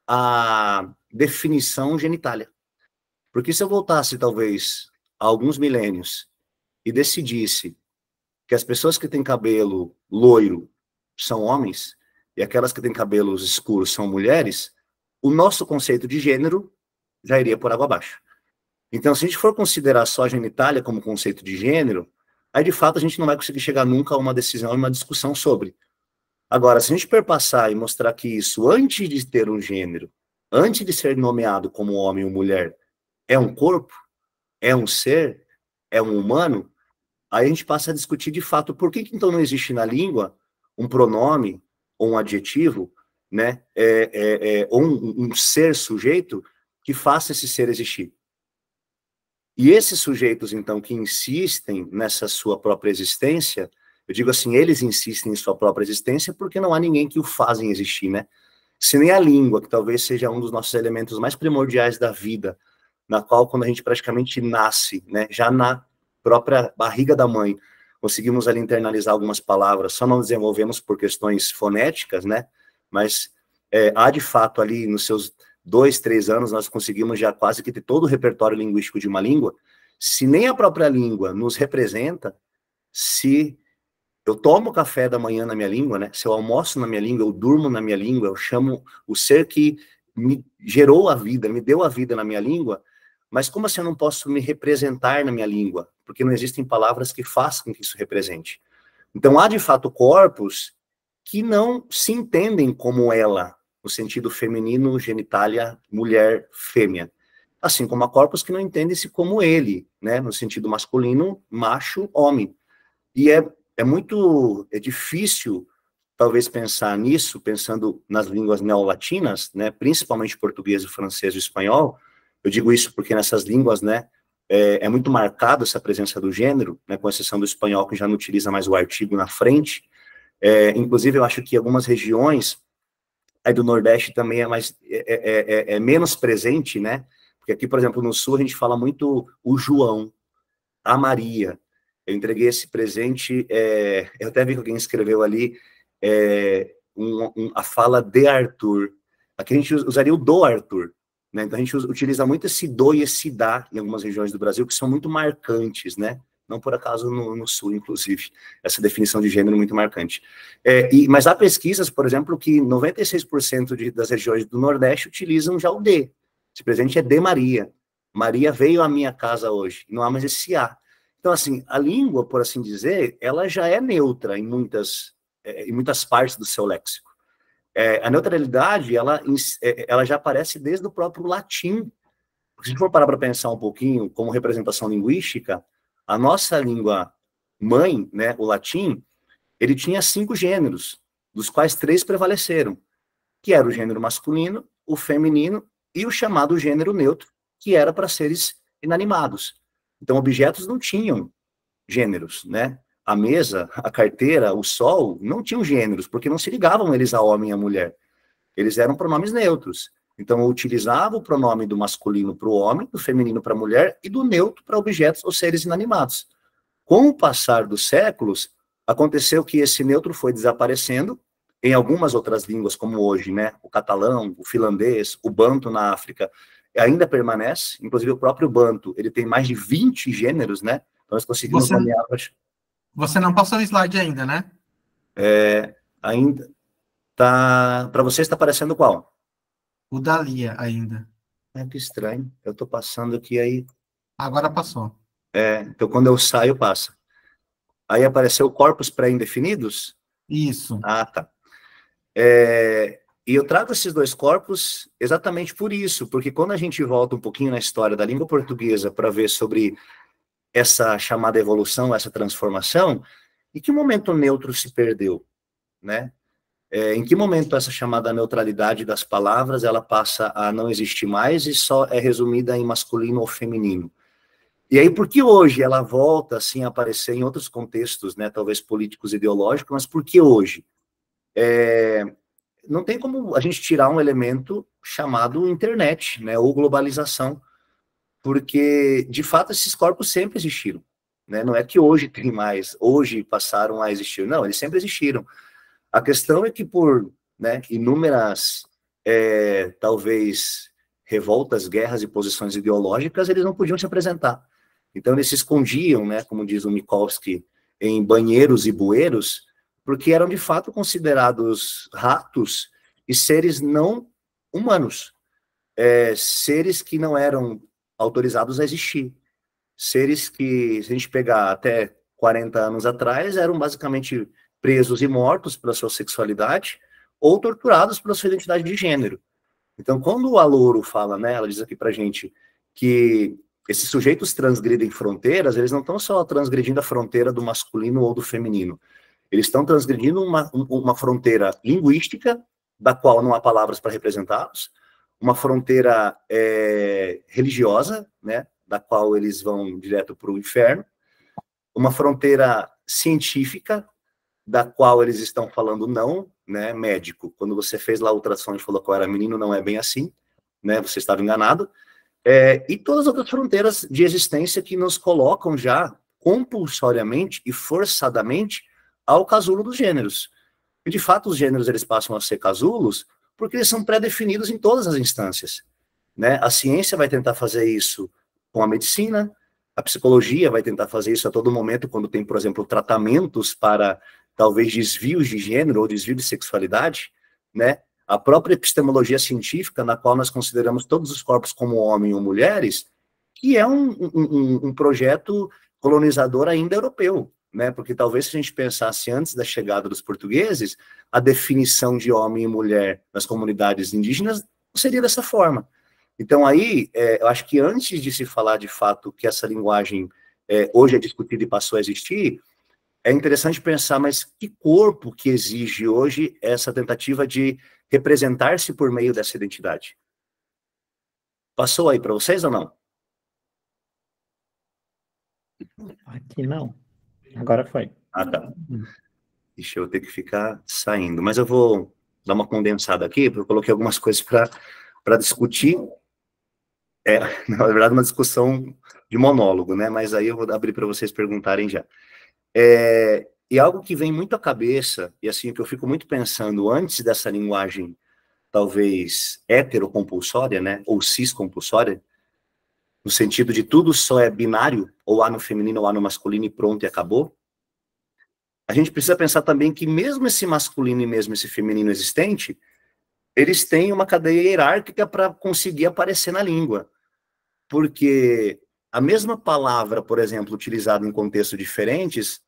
a definição genitália. Porque se eu voltasse, talvez, a alguns milênios e decidisse que as pessoas que têm cabelo loiro são homens e aquelas que têm cabelos escuros são mulheres, o nosso conceito de gênero já iria por água abaixo. Então, se a gente for considerar só a genitália como conceito de gênero, aí, de fato, a gente não vai conseguir chegar nunca a uma decisão e uma discussão sobre. Agora, se a gente perpassar e mostrar que isso, antes de ter um gênero, antes de ser nomeado como homem ou mulher, é um corpo, é um ser, é um humano, aí a gente passa a discutir, de fato, por que então não existe na língua um pronome ou um adjetivo, né, ou um ser sujeito que faça esse ser existir. E esses sujeitos, então, que insistem nessa sua própria existência, eu digo assim, eles insistem em sua própria existência porque não há ninguém que o fazem existir, né? Se nem a língua, que talvez seja um dos nossos elementos mais primordiais da vida, na qual, quando a gente praticamente nasce, né, já na própria barriga da mãe, conseguimos ali internalizar algumas palavras, só não desenvolvemos por questões fonéticas, né? Mas há, de fato, ali nos seus 2, 3 anos, nós conseguimos já quase que ter todo o repertório linguístico de uma língua. Se nem a própria língua nos representa, se Eu tomo café da manhã na minha língua, né? Se eu almoço na minha língua, eu durmo na minha língua, eu chamo o ser que me gerou a vida, me deu a vida na minha língua, mas como assim eu não posso me representar na minha língua? Porque não existem palavras que façam que isso represente. Então, há de fato corpos que não se entendem como ela, no sentido feminino, genitália, mulher, fêmea. Assim como há corpos que não entendem-se como ele, né? No sentido masculino, macho, homem. E é difícil, talvez, pensar nisso, pensando nas línguas neolatinas, né, principalmente português, francês e espanhol. Eu digo isso porque nessas línguas, né, é muito marcado essa presença do gênero, né, com exceção do espanhol, que já não utiliza mais o artigo na frente. Inclusive, eu acho que algumas regiões aí do Nordeste também é menos presente, né, porque aqui, por exemplo, no Sul, a gente fala muito o João, a Maria. Eu entreguei esse presente, eu até vi que alguém escreveu ali, a fala de Arthur. Aqui a gente usaria o do Arthur, né? Então a gente utiliza muito esse do e esse da em algumas regiões do Brasil, que são muito marcantes, né? Não por acaso no Sul, inclusive, essa definição de gênero é muito marcante. Mas há pesquisas, por exemplo, que 96% das regiões do Nordeste utilizam já o de. Esse presente é de Maria. Maria veio à minha casa hoje. Não há mais esse a. Então, assim, a língua, por assim dizer, ela já é neutra em muitas partes do seu léxico. A neutralidade, ela já aparece desde o próprio latim. Se a gente for parar para pensar um pouquinho como representação linguística, a nossa língua mãe, né, o latim, ele tinha 5 gêneros, dos quais 3 prevaleceram, que era o gênero masculino, o feminino e o chamado gênero neutro, que era para seres inanimados. Então, objetos não tinham gêneros, né? A mesa, a carteira, o sol, não tinham gêneros, porque não se ligavam eles a homem e a mulher. Eles eram pronomes neutros. Então, eu utilizava o pronome do masculino para o homem, do feminino para a mulher e do neutro para objetos ou seres inanimados. Com o passar dos séculos, aconteceu que esse neutro foi desaparecendo em algumas outras línguas, como hoje, né? O catalão, o finlandês, o banto na África, ainda permanece. Inclusive, o próprio banto, ele tem mais de 20 gêneros, né? Então, nós conseguimos nomear... Você não passou o slide ainda, né? Ainda tá... Para você, está aparecendo qual? O da Lia ainda. Que estranho. Eu estou passando aqui aí... Agora passou. Então, quando eu saio, passa. Aí apareceu corpos pré-indefinidos? Isso. Ah, tá. E eu trago esses 2 corpos exatamente por isso, porque quando a gente volta um pouquinho na história da língua portuguesa para ver sobre essa chamada evolução, essa transformação, em que momento o neutro se perdeu, né? Em que momento essa chamada neutralidade das palavras, ela passa a não existir mais e só é resumida em masculino ou feminino? E aí, por que hoje ela volta, assim, a aparecer em outros contextos, né, talvez políticos e ideológicos, mas por que hoje? Não tem como a gente tirar um elemento chamado internet, né, ou globalização, porque, de fato, esses corpos sempre existiram, né? Não é que hoje tem mais, hoje passaram a existir, não, eles sempre existiram. A questão é que por, né, inúmeras, talvez, revoltas, guerras e posições ideológicas, eles não podiam se apresentar. Então, eles se escondiam, né, como diz o Mikulski, em banheiros e bueiros, porque eram, de fato, considerados ratos e seres não humanos, seres que não eram autorizados a existir, seres que, se a gente pegar até 40 anos atrás, eram basicamente presos e mortos pela sua sexualidade ou torturados pela sua identidade de gênero. Então, quando a Louro fala, né, ela diz aqui pra gente que esses sujeitos transgridem fronteiras, eles não estão só transgredindo a fronteira do masculino ou do feminino, eles estão transgredindo uma fronteira linguística, da qual não há palavras para representá-los, uma fronteira religiosa, né, da qual eles vão direto para o inferno, uma fronteira científica, da qual eles estão falando não, né, médico. Quando você fez lá a ultrassom e falou que eu era menino, não é bem assim, né, você estava enganado. E todas as outras fronteiras de existência que nos colocam já compulsoriamente e forçadamente ao casulo dos gêneros. E, de fato, os gêneros eles passam a ser casulos porque eles são pré-definidos em todas as instâncias, né? A ciência vai tentar fazer isso com a medicina, A psicologia vai tentar fazer isso a todo momento, quando tem, por exemplo, tratamentos para, talvez, desvios de gênero ou desvio de sexualidade, né? A própria epistemologia científica, na qual nós consideramos todos os corpos como homem ou mulheres, que é um projeto colonizador ainda europeu, né? Porque talvez se a gente pensasse antes da chegada dos portugueses, a definição de homem e mulher nas comunidades indígenas seria dessa forma. Então aí, eu acho que antes de se falar de fato que essa linguagem hoje é discutida e passou a existir, é interessante pensar, mas que corpo que exige hoje essa tentativa de representar-se por meio dessa identidade? Passou aí para vocês ou não? Aqui não. Agora foi. Ah, tá. Deixa eu ter que ficar saindo. Mas eu vou dar uma condensada aqui, porque eu coloquei algumas coisas para discutir. Na verdade, uma discussão de monólogo, né? Mas aí eu vou abrir para vocês perguntarem já. E algo que vem muito à cabeça, e assim, que eu fico muito pensando antes dessa linguagem, talvez heterocompulsória, né? Ou ciscompulsória, no sentido de tudo só é binário, ou há no feminino ou há no masculino e pronto e acabou. A gente precisa pensar também que mesmo esse masculino e mesmo esse feminino existente, eles têm uma cadeia hierárquica para conseguir aparecer na língua. Porque a mesma palavra, por exemplo, utilizada em contextos diferentes,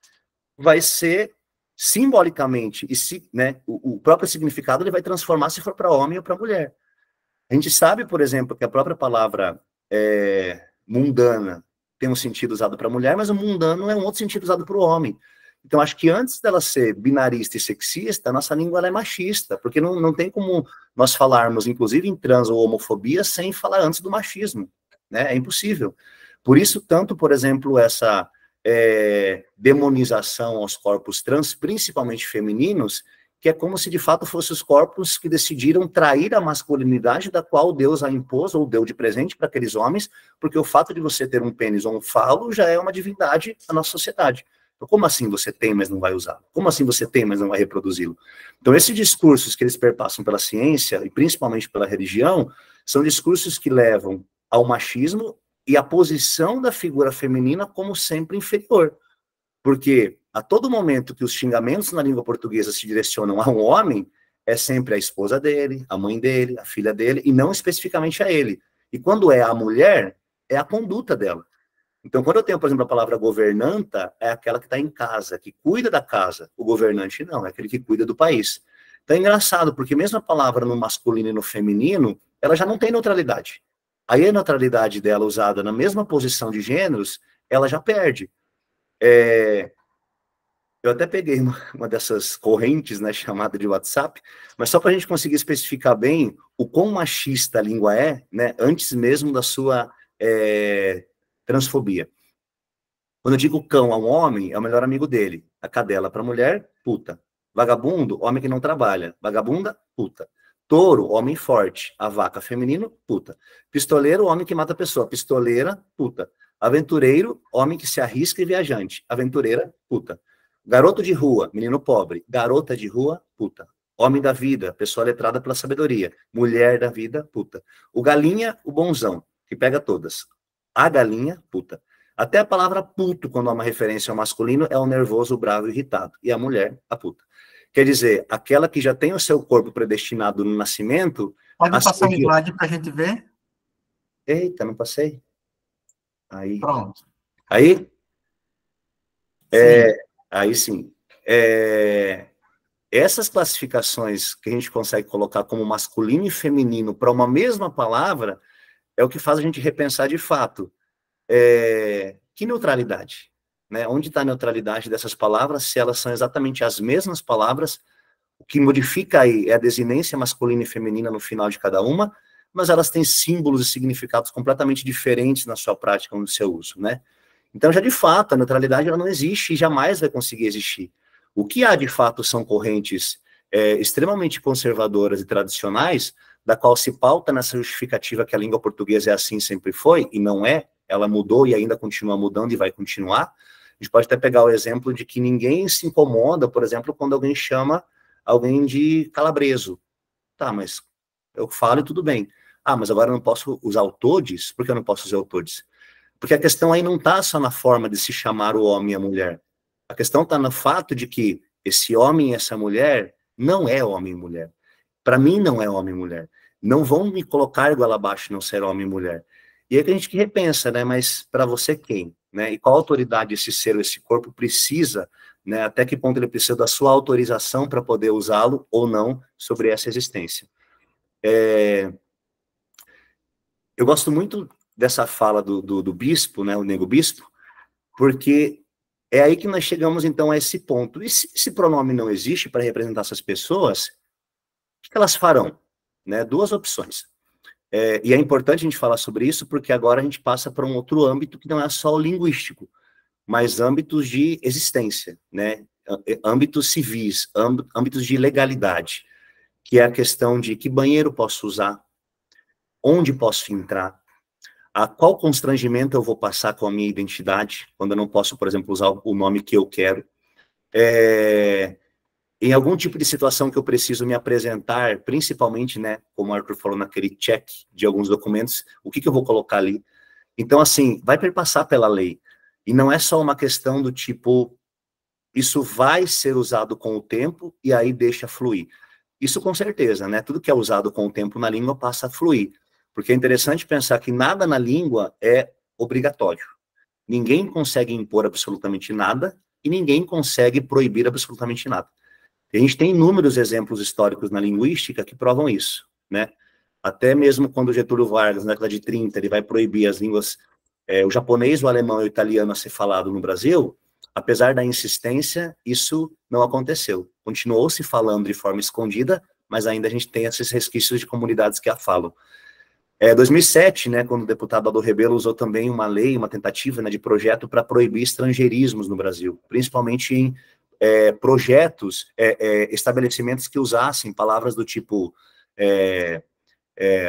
vai ser simbolicamente, né, o próprio significado ele vai transformar se for para homem ou para mulher. A gente sabe, por exemplo, que a própria palavra mundana tem um sentido usado para mulher, mas o mundano é um outro sentido usado para o homem. Então, acho que antes dela ser binarista e sexista, a nossa língua ela é machista, porque não tem como nós falarmos, inclusive em trans ou homofobia, sem falar antes do machismo, né? É impossível. Por isso, tanto, por exemplo, essa demonização aos corpos trans, principalmente femininos, que é como se de fato fossem os corpos que decidiram trair a masculinidade da qual Deus a impôs ou deu de presente para aqueles homens, porque o fato de você ter um pênis ou um falo já é uma divindade na nossa sociedade. Então, como assim você tem, mas não vai usá-lo? Como assim você tem, mas não vai reproduzi-lo? Então, esses discursos que eles perpassam pela ciência, e principalmente pela religião, são discursos que levam ao machismo e à posição da figura feminina como sempre inferior. Porque a todo momento que os xingamentos na língua portuguesa se direcionam a um homem, é sempre a esposa dele, a mãe dele, a filha dele, e não especificamente a ele. E quando é a mulher, é a conduta dela. Então, quando eu tenho, por exemplo, a palavra governanta, é aquela que está em casa, que cuida da casa. O governante não, é aquele que cuida do país. Então é engraçado, porque mesmo a palavra no masculino e no feminino, ela já não tem neutralidade. Aí a neutralidade dela usada na mesma posição de gêneros, ela já perde. Eu até peguei uma dessas correntes, né, chamada de WhatsApp, mas só para a gente conseguir especificar bem o quão machista a língua é, né, antes mesmo da sua transfobia. Quando eu digo cão a um homem, é o melhor amigo dele. A cadela para mulher, puta. Vagabundo, homem que não trabalha. Vagabunda, puta. Touro, homem forte. A vaca, feminino, puta. Pistoleiro, homem que mata a pessoa. Pistoleira, puta. Aventureiro, homem que se arrisca e viajante. Aventureira, puta. Garoto de rua, menino pobre. Garota de rua, puta. Homem da vida, pessoa letrada pela sabedoria. Mulher da vida, puta. O galinha, o bonzão, que pega todas. A galinha, puta. Até a palavra puto, quando há uma referência ao masculino, é o nervoso, o bravo e irritado. E a mulher, a puta. Quer dizer, aquela que já tem o seu corpo predestinado no nascimento... Pode passar o slide para a gente ver? Eita, não passei? Aí. Pronto. Aí? Sim. Aí sim. Essas classificações que a gente consegue colocar como masculino e feminino para uma mesma palavra é o que faz a gente repensar de fato. Que neutralidade? Né? Onde está a neutralidade dessas palavras, se elas são exatamente as mesmas palavras? O que modifica aí é a desinência masculina e feminina no final de cada uma, mas elas têm símbolos e significados completamente diferentes na sua prática, no seu uso, né? Então, já de fato, a neutralidade ela não existe e jamais vai conseguir existir. O que há, de fato, são correntes extremamente conservadoras e tradicionais, da qual se pauta nessa justificativa que a língua portuguesa é assim, sempre foi, e não é, ela mudou e ainda continua mudando e vai continuar. A gente pode até pegar o exemplo de que ninguém se incomoda, por exemplo, quando alguém chama alguém de calabreso. Tá, mas eu falo e tudo bem. Ah, mas agora eu não posso usar o todes? Por que eu não posso usar o todes? Porque a questão aí não está só na forma de se chamar o homem e a mulher. A questão está no fato de que esse homem e essa mulher não é homem e mulher. Para mim, não é homem e mulher. Não vão me colocar igual abaixo não ser homem e mulher. E aí que a gente que repensa, né? Mas para você quem? Né? E qual autoridade esse ser, esse corpo precisa, né? Até que ponto ele precisa da sua autorização para poder usá-lo ou não sobre essa existência? Eu gosto muito dessa fala do bispo, né? O Nego Bispo, porque é aí que nós chegamos, então, a esse ponto. E se esse pronome não existe para representar essas pessoas, o que elas farão? Né? Duas opções. E é importante a gente falar sobre isso, porque agora a gente passa para um outro âmbito que não é só o linguístico, mas âmbitos de existência, né? Âmbitos civis, âmbitos de legalidade, que é a questão de que banheiro posso usar, onde posso entrar, a qual constrangimento eu vou passar com a minha identidade, quando eu não posso, por exemplo, usar o nome que eu quero. Em algum tipo de situação que eu preciso me apresentar, principalmente, né, como o Arthur falou naquele check de alguns documentos, o que eu vou colocar ali? Então, assim, vai perpassar pela lei. E não é só uma questão do tipo, isso vai ser usado com o tempo e aí deixa fluir. Isso com certeza, né? Tudo que é usado com o tempo na língua passa a fluir. Porque é interessante pensar que nada na língua é obrigatório. Ninguém consegue impor absolutamente nada e ninguém consegue proibir absolutamente nada. E a gente tem inúmeros exemplos históricos na linguística que provam isso, né? Até mesmo quando Getúlio Vargas, na década de 30, ele vai proibir as línguas, o japonês, o alemão e o italiano a ser falado no Brasil, apesar da insistência, isso não aconteceu. Continuou se falando de forma escondida, mas ainda a gente tem esses resquícios de comunidades que a falam. 2007, né, quando o deputado Aldo Rebelo usou também uma lei, uma tentativa, né, de projeto para proibir estrangeirismos no Brasil, principalmente em projetos, estabelecimentos que usassem palavras do tipo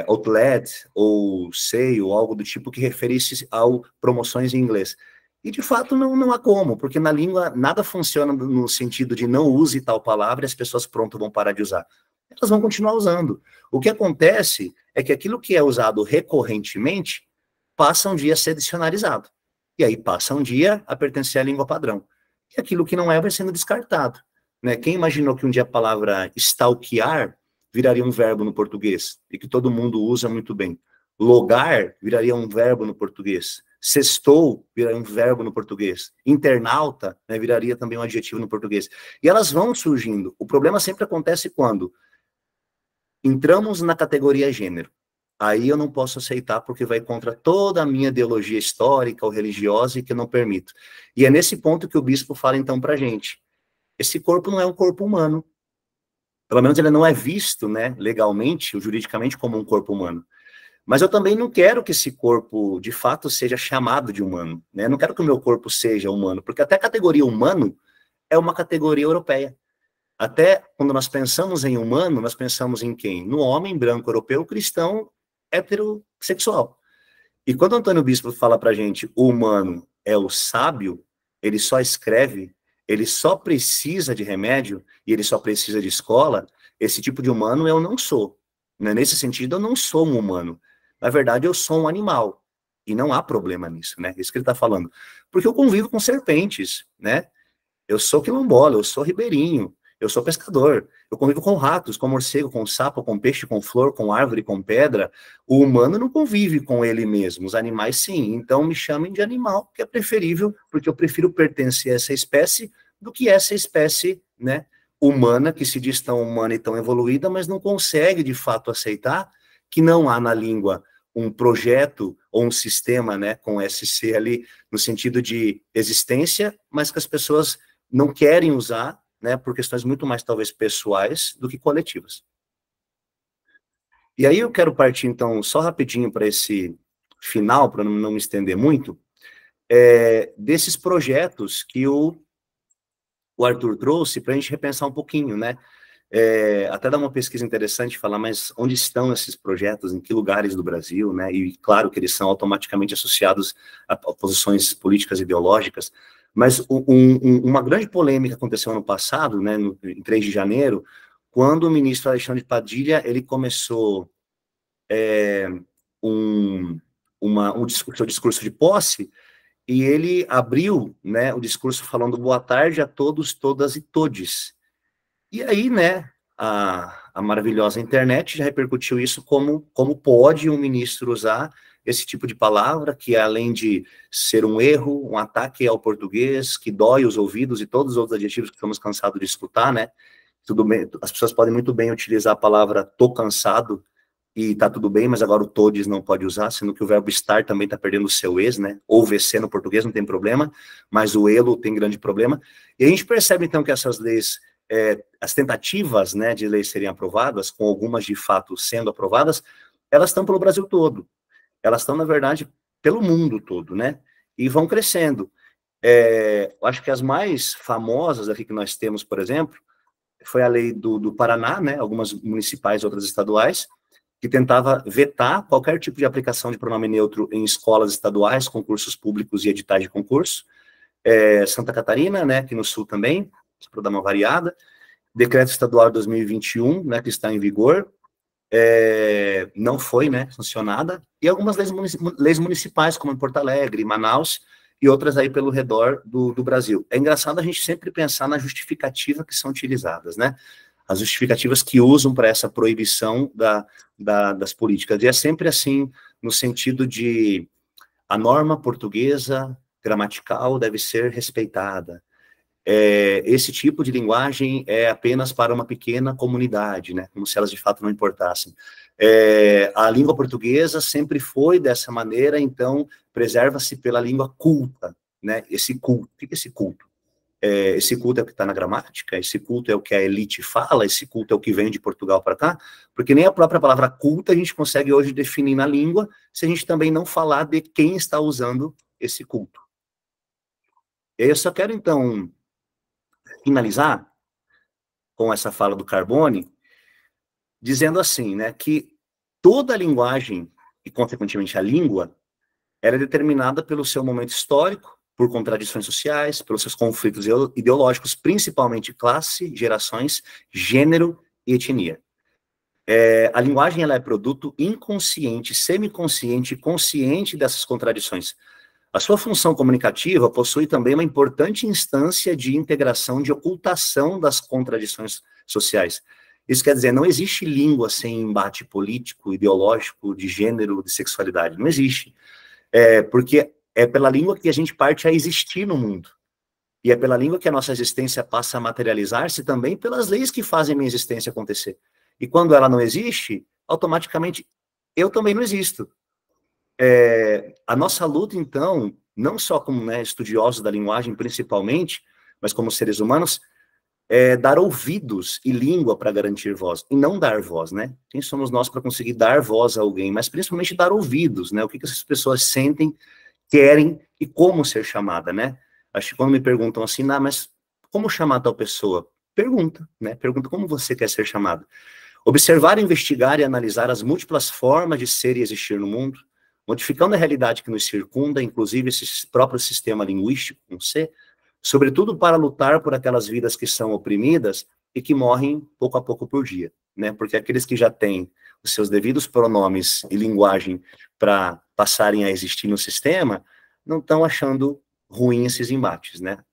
outlet, ou sale, ou algo do tipo que referisse ao promoções em inglês. E, de fato, não há como, porque na língua nada funciona no sentido de não use tal palavra e as pessoas pronto vão parar de usar. Elas vão continuar usando. O que acontece é que aquilo que é usado recorrentemente passa um dia a ser dicionarizado. E aí passa um dia a pertencer à língua padrão. E aquilo que não é vai sendo descartado. Né? Quem imaginou que um dia a palavra stalkear viraria um verbo no português? E que todo mundo usa muito bem. Logar viraria um verbo no português. Sextou viraria um verbo no português. Internauta, né, viraria também um adjetivo no português. E elas vão surgindo. O problema sempre acontece quando entramos na categoria gênero. Aí eu não posso aceitar porque vai contra toda a minha ideologia histórica ou religiosa e que eu não permito. E é nesse ponto que o bispo fala então pra gente. Esse corpo não é um corpo humano. Pelo menos ele não é visto, né, legalmente ou juridicamente como um corpo humano. Mas eu também não quero que esse corpo, de fato, seja chamado de humano. Né? Eu não quero que o meu corpo seja humano, porque até a categoria humano é uma categoria europeia. Até quando nós pensamos em humano, nós pensamos em quem? No homem branco europeu, cristão, heterossexual. E quando Antônio Bispo fala pra gente, o humano é o sábio, ele só escreve, ele só precisa de remédio, e ele só precisa de escola, esse tipo de humano eu não sou. Né? Nesse sentido, eu não sou um humano. Na verdade, eu sou um animal. E não há problema nisso, né? Isso que ele está falando. Porque eu convivo com serpentes, né? Eu sou quilombola, eu sou ribeirinho, eu sou pescador. Eu convivo com ratos, com morcego, com sapo, com peixe, com flor, com árvore, com pedra. O humano não convive com ele mesmo, os animais sim. Então me chamem de animal, que é preferível, porque eu prefiro pertencer a essa espécie do que essa espécie, né, humana, que se diz tão humana e tão evoluída, mas não consegue de fato aceitar que não há na língua um projeto ou um sistema, né, com SC ali, no sentido de existência, mas que as pessoas não querem usar, né, por questões muito mais, talvez, pessoais do que coletivas. E aí eu quero partir, então, só rapidinho para esse final, para não me estender muito, desses projetos que o Arthur trouxe para a gente repensar um pouquinho, né, até dar uma pesquisa interessante, falar, mas onde estão esses projetos, em que lugares do Brasil, né, e claro que eles são automaticamente associados a posições políticas ideológicas, mas uma grande polêmica aconteceu ano passado, né, em 3 de janeiro, quando o ministro Alexandre Padilha, ele começou seu discurso de posse, e ele abriu, né, o discurso falando boa tarde a todos, todas e todes. E aí, né, a maravilhosa internet já repercutiu isso como pode um ministro usar esse tipo de palavra, que além de ser um erro, um ataque ao português, que dói os ouvidos e todos os outros adjetivos que estamos cansados de escutar, né? Tudo bem, as pessoas podem muito bem utilizar a palavra tô cansado e tá tudo bem, mas agora o todes não pode usar, sendo que o verbo estar também está perdendo o seu ex, né? Ou VC no português não tem problema, mas o elo tem grande problema. E a gente percebe então que essas leis, as tentativas, né, de leis serem aprovadas, com algumas de fato sendo aprovadas, elas estão pelo Brasil todo. Elas estão, na verdade, pelo mundo todo, né? E vão crescendo. Acho que as mais famosas aqui que nós temos, por exemplo, foi a lei do Paraná, né? Algumas municipais, outras estaduais, que tentava vetar qualquer tipo de aplicação de pronome neutro em escolas estaduais, concursos públicos e editais de concurso. Santa Catarina, né? Aqui no Sul também, para dar uma variada. Decreto Estadual de 2021, né? Que está em vigor. Não foi, né, sancionada, e algumas leis municipais, como em Porto Alegre, Manaus, e outras aí pelo redor do Brasil. É engraçado a gente sempre pensar na justificativa que são utilizadas, né, as justificativas que usam para essa proibição das políticas, e é sempre assim, no sentido de a norma portuguesa gramatical deve ser respeitada, esse tipo de linguagem é apenas para uma pequena comunidade, né, como se elas de fato não importassem. A língua portuguesa sempre foi dessa maneira, então preserva-se pela língua culta, né, esse culto. O que é esse culto? Esse culto é o que está na gramática, esse culto é o que a elite fala, esse culto é o que vem de Portugal para cá, porque nem a própria palavra culta a gente consegue hoje definir na língua, se a gente também não falar de quem está usando esse culto. Eu só quero, então, finalizar com essa fala do Carbone, dizendo assim, né, que toda a linguagem, e consequentemente a língua, ela é determinada pelo seu momento histórico, por contradições sociais, pelos seus conflitos ideológicos, principalmente classe, gerações, gênero e etnia. A linguagem ela é produto inconsciente, semiconsciente e consciente dessas contradições. A sua função comunicativa possui também uma importante instância de integração, de ocultação das contradições sociais. Isso quer dizer, não existe língua sem embate político, ideológico, de gênero, de sexualidade. Não existe. Porque é pela língua que a gente parte a existir no mundo. E é pela língua que a nossa existência passa a materializar-se também pelas leis que fazem a minha existência acontecer. E quando ela não existe, automaticamente eu também não existo. A nossa luta, então, não só como, né, estudiosos da linguagem, principalmente, mas como seres humanos, é dar ouvidos e língua para garantir voz, e não dar voz, né? Quem somos nós para conseguir dar voz a alguém, mas principalmente dar ouvidos, né? O que essas pessoas sentem, querem e como ser chamada, né? Acho que quando me perguntam assim, mas como chamar tal pessoa? Pergunta, né? Pergunta como você quer ser chamado. Observar, investigar e analisar as múltiplas formas de ser e existir no mundo, modificando a realidade que nos circunda, inclusive esse próprio sistema linguístico, com C, sobretudo para lutar por aquelas vidas que são oprimidas e que morrem pouco a pouco por dia, né? Porque aqueles que já têm os seus devidos pronomes e linguagem para passarem a existir no sistema, não estão achando ruim esses embates, né?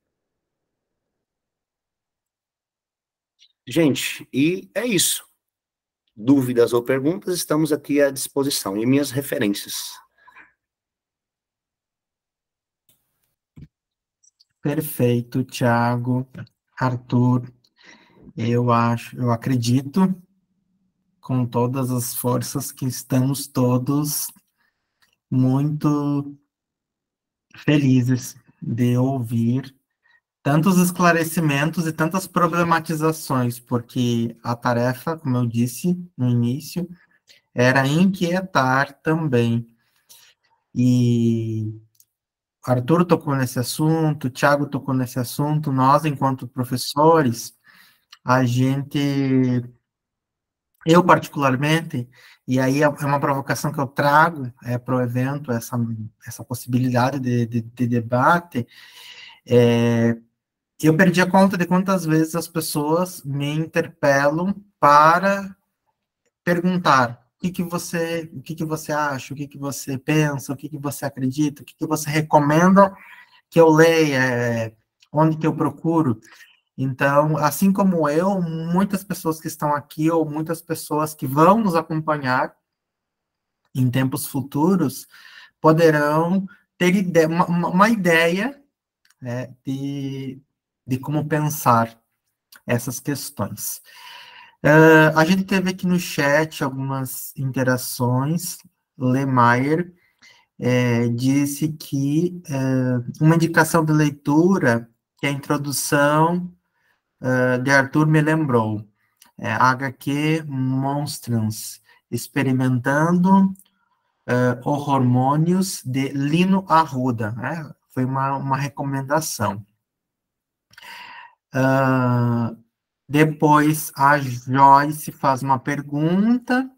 Gente, e é isso. Dúvidas ou perguntas, estamos aqui à disposição. E minhas referências. Perfeito, Thiago, Arthur. Eu acredito com todas as forças que estamos todos muito felizes de ouvir tantos esclarecimentos e tantas problematizações, porque a tarefa, como eu disse no início, era inquietar também. E Arthur tocou nesse assunto, Thiago tocou nesse assunto, nós, enquanto professores, eu particularmente, e aí é uma provocação que eu trago para o evento, essa possibilidade de debate, eu perdi a conta de quantas vezes as pessoas me interpelam para perguntar o que que você acha, o que que você pensa, o que que você acredita, o que que você recomenda que eu leia, onde que eu procuro. Então, assim como eu, muitas pessoas que estão aqui ou muitas pessoas que vão nos acompanhar em tempos futuros poderão ter uma ideia, né, de como pensar essas questões. A gente teve aqui no chat algumas interações. Lemayer disse que uma indicação de leitura, que é a introdução de Arthur me lembrou, HQ Monstrance, experimentando os hormônios de Lino Arruda, né? Foi uma recomendação. Depois a Joyce faz uma pergunta.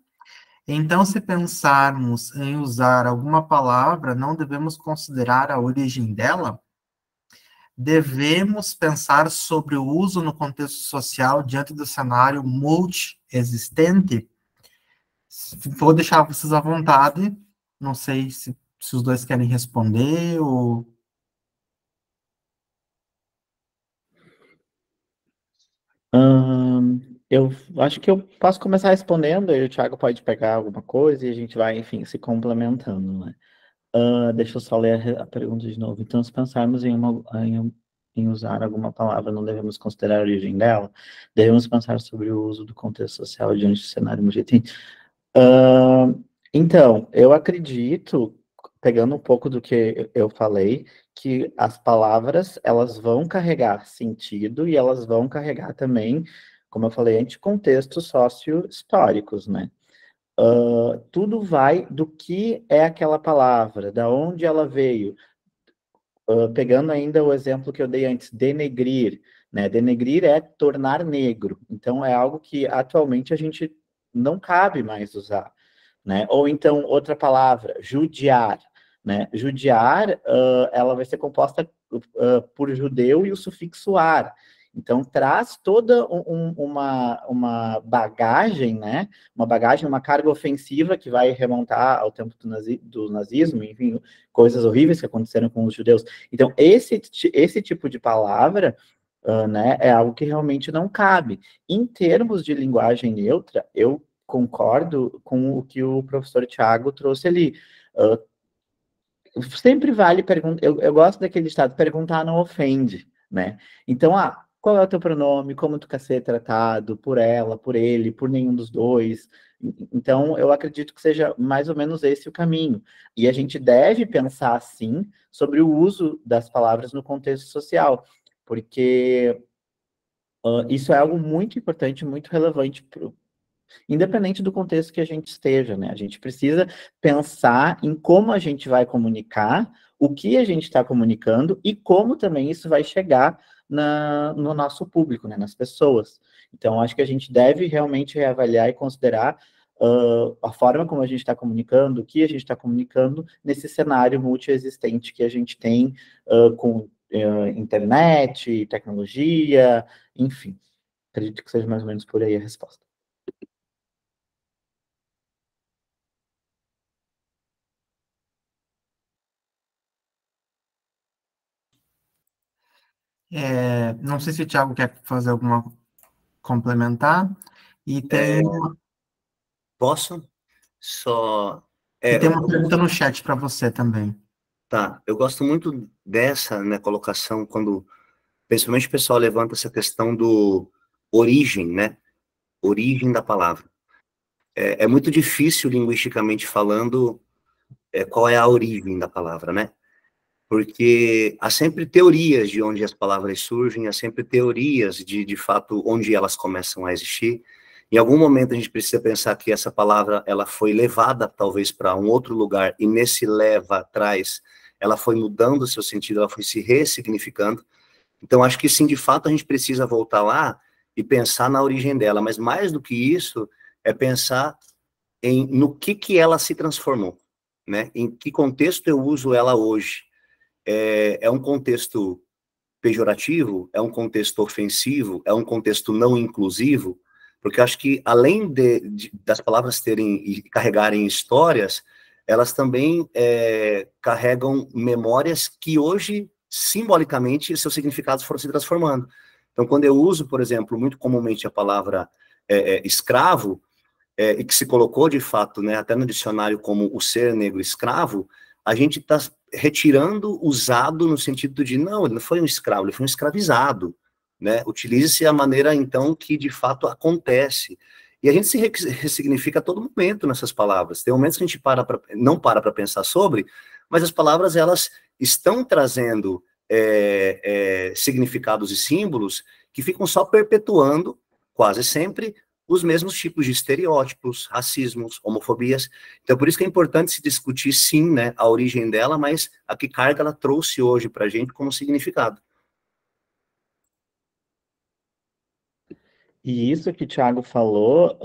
Então, se pensarmos em usar alguma palavra, não devemos considerar a origem dela? Devemos pensar sobre o uso no contexto social diante do cenário multi-existente? Vou deixar vocês à vontade. Não sei se os dois querem responder ou... Eu acho que eu posso começar respondendo, e o Thiago pode pegar alguma coisa e a gente vai, enfim, se complementando, né? Deixa eu só ler a pergunta de novo. Então, se pensarmos em usar alguma palavra, não devemos considerar a origem dela? Devemos pensar sobre o uso do contexto social diante do cenário multiétnico? Então, eu acredito, pegando um pouco do que eu falei, que as palavras, elas vão carregar sentido e elas vão carregar também, como eu falei antes, contextos sócio-históricos, né? Tudo vai do que é aquela palavra, da onde ela veio. Pegando ainda o exemplo que eu dei antes, denegrir, né? Denegrir é tornar negro. Então, é algo que atualmente a gente não cabe mais usar, né? Ou então, outra palavra, judiar, né? Judiar, ela vai ser composta por judeu e o sufixo ar. Então, traz toda uma bagagem, né? Uma bagagem, uma carga ofensiva que vai remontar ao tempo do nazismo, enfim, coisas horríveis que aconteceram com os judeus. Então, esse tipo de palavra, né, é algo que realmente não cabe. Em termos de linguagem neutra, eu concordo com o que o professor Tiago trouxe ali. Sempre vale perguntar, eu gosto daquele estado, perguntar não ofende, né? Então, qual é o teu pronome, como tu quer ser tratado, por ela, por ele, por nenhum dos dois. Então, eu acredito que seja mais ou menos esse o caminho. E a gente deve pensar, sim, sobre o uso das palavras no contexto social, porque isso é algo muito importante, muito relevante independente do contexto que a gente esteja, né? A gente precisa pensar em como a gente vai comunicar, o que a gente está comunicando e como também isso vai chegar no nosso público, né? Nas pessoas. Então, acho que a gente deve realmente reavaliar e considerar a forma como a gente está comunicando, o que a gente está comunicando nesse cenário multiexistente que a gente tem com internet, tecnologia, enfim. Acredito que seja mais ou menos por aí a resposta. Não sei se o Thiago quer fazer alguma complementar. E tem, Posso? Só... e tem uma pergunta no chat para você também. Tá, eu gosto muito dessa, né, colocação, quando, principalmente o pessoal levanta essa questão do origem, né? Origem da palavra. É muito difícil, linguisticamente falando, qual é a origem da palavra, né? Porque há sempre teorias de onde as palavras surgem, há sempre teorias de fato, onde elas começam a existir. Em algum momento a gente precisa pensar que essa palavra, ela foi levada talvez para um outro lugar, e nesse leva atrás, ela foi mudando o seu sentido, ela foi se ressignificando. Então acho que sim, de fato a gente precisa voltar lá e pensar na origem dela, mas mais do que isso, é pensar no que ela se transformou, né? Em que contexto eu uso ela hoje. É um contexto pejorativo? É um contexto ofensivo? É um contexto não inclusivo? Porque eu acho que, além das palavras terem e carregarem histórias, elas também carregam memórias que hoje, simbolicamente, seus significados foram se transformando. Então, quando eu uso, por exemplo, muito comumente a palavra escravo, e que se colocou, de fato, né, até no dicionário como o ser negro escravo, a gente está retirando usado no sentido de, não, ele não foi um escravo, ele foi um escravizado, né? Utilize-se a maneira, então, que de fato acontece. E a gente se ressignifica a todo momento nessas palavras. Tem momentos que a gente não para para pensar sobre, mas as palavras, elas estão trazendo significados e símbolos que ficam só perpetuando, quase sempre, os mesmos tipos de estereótipos, racismos, homofobias. Então, por isso que é importante se discutir, sim, né, a origem dela, mas a que carga ela trouxe hoje para a gente como significado. E isso que o Thiago falou,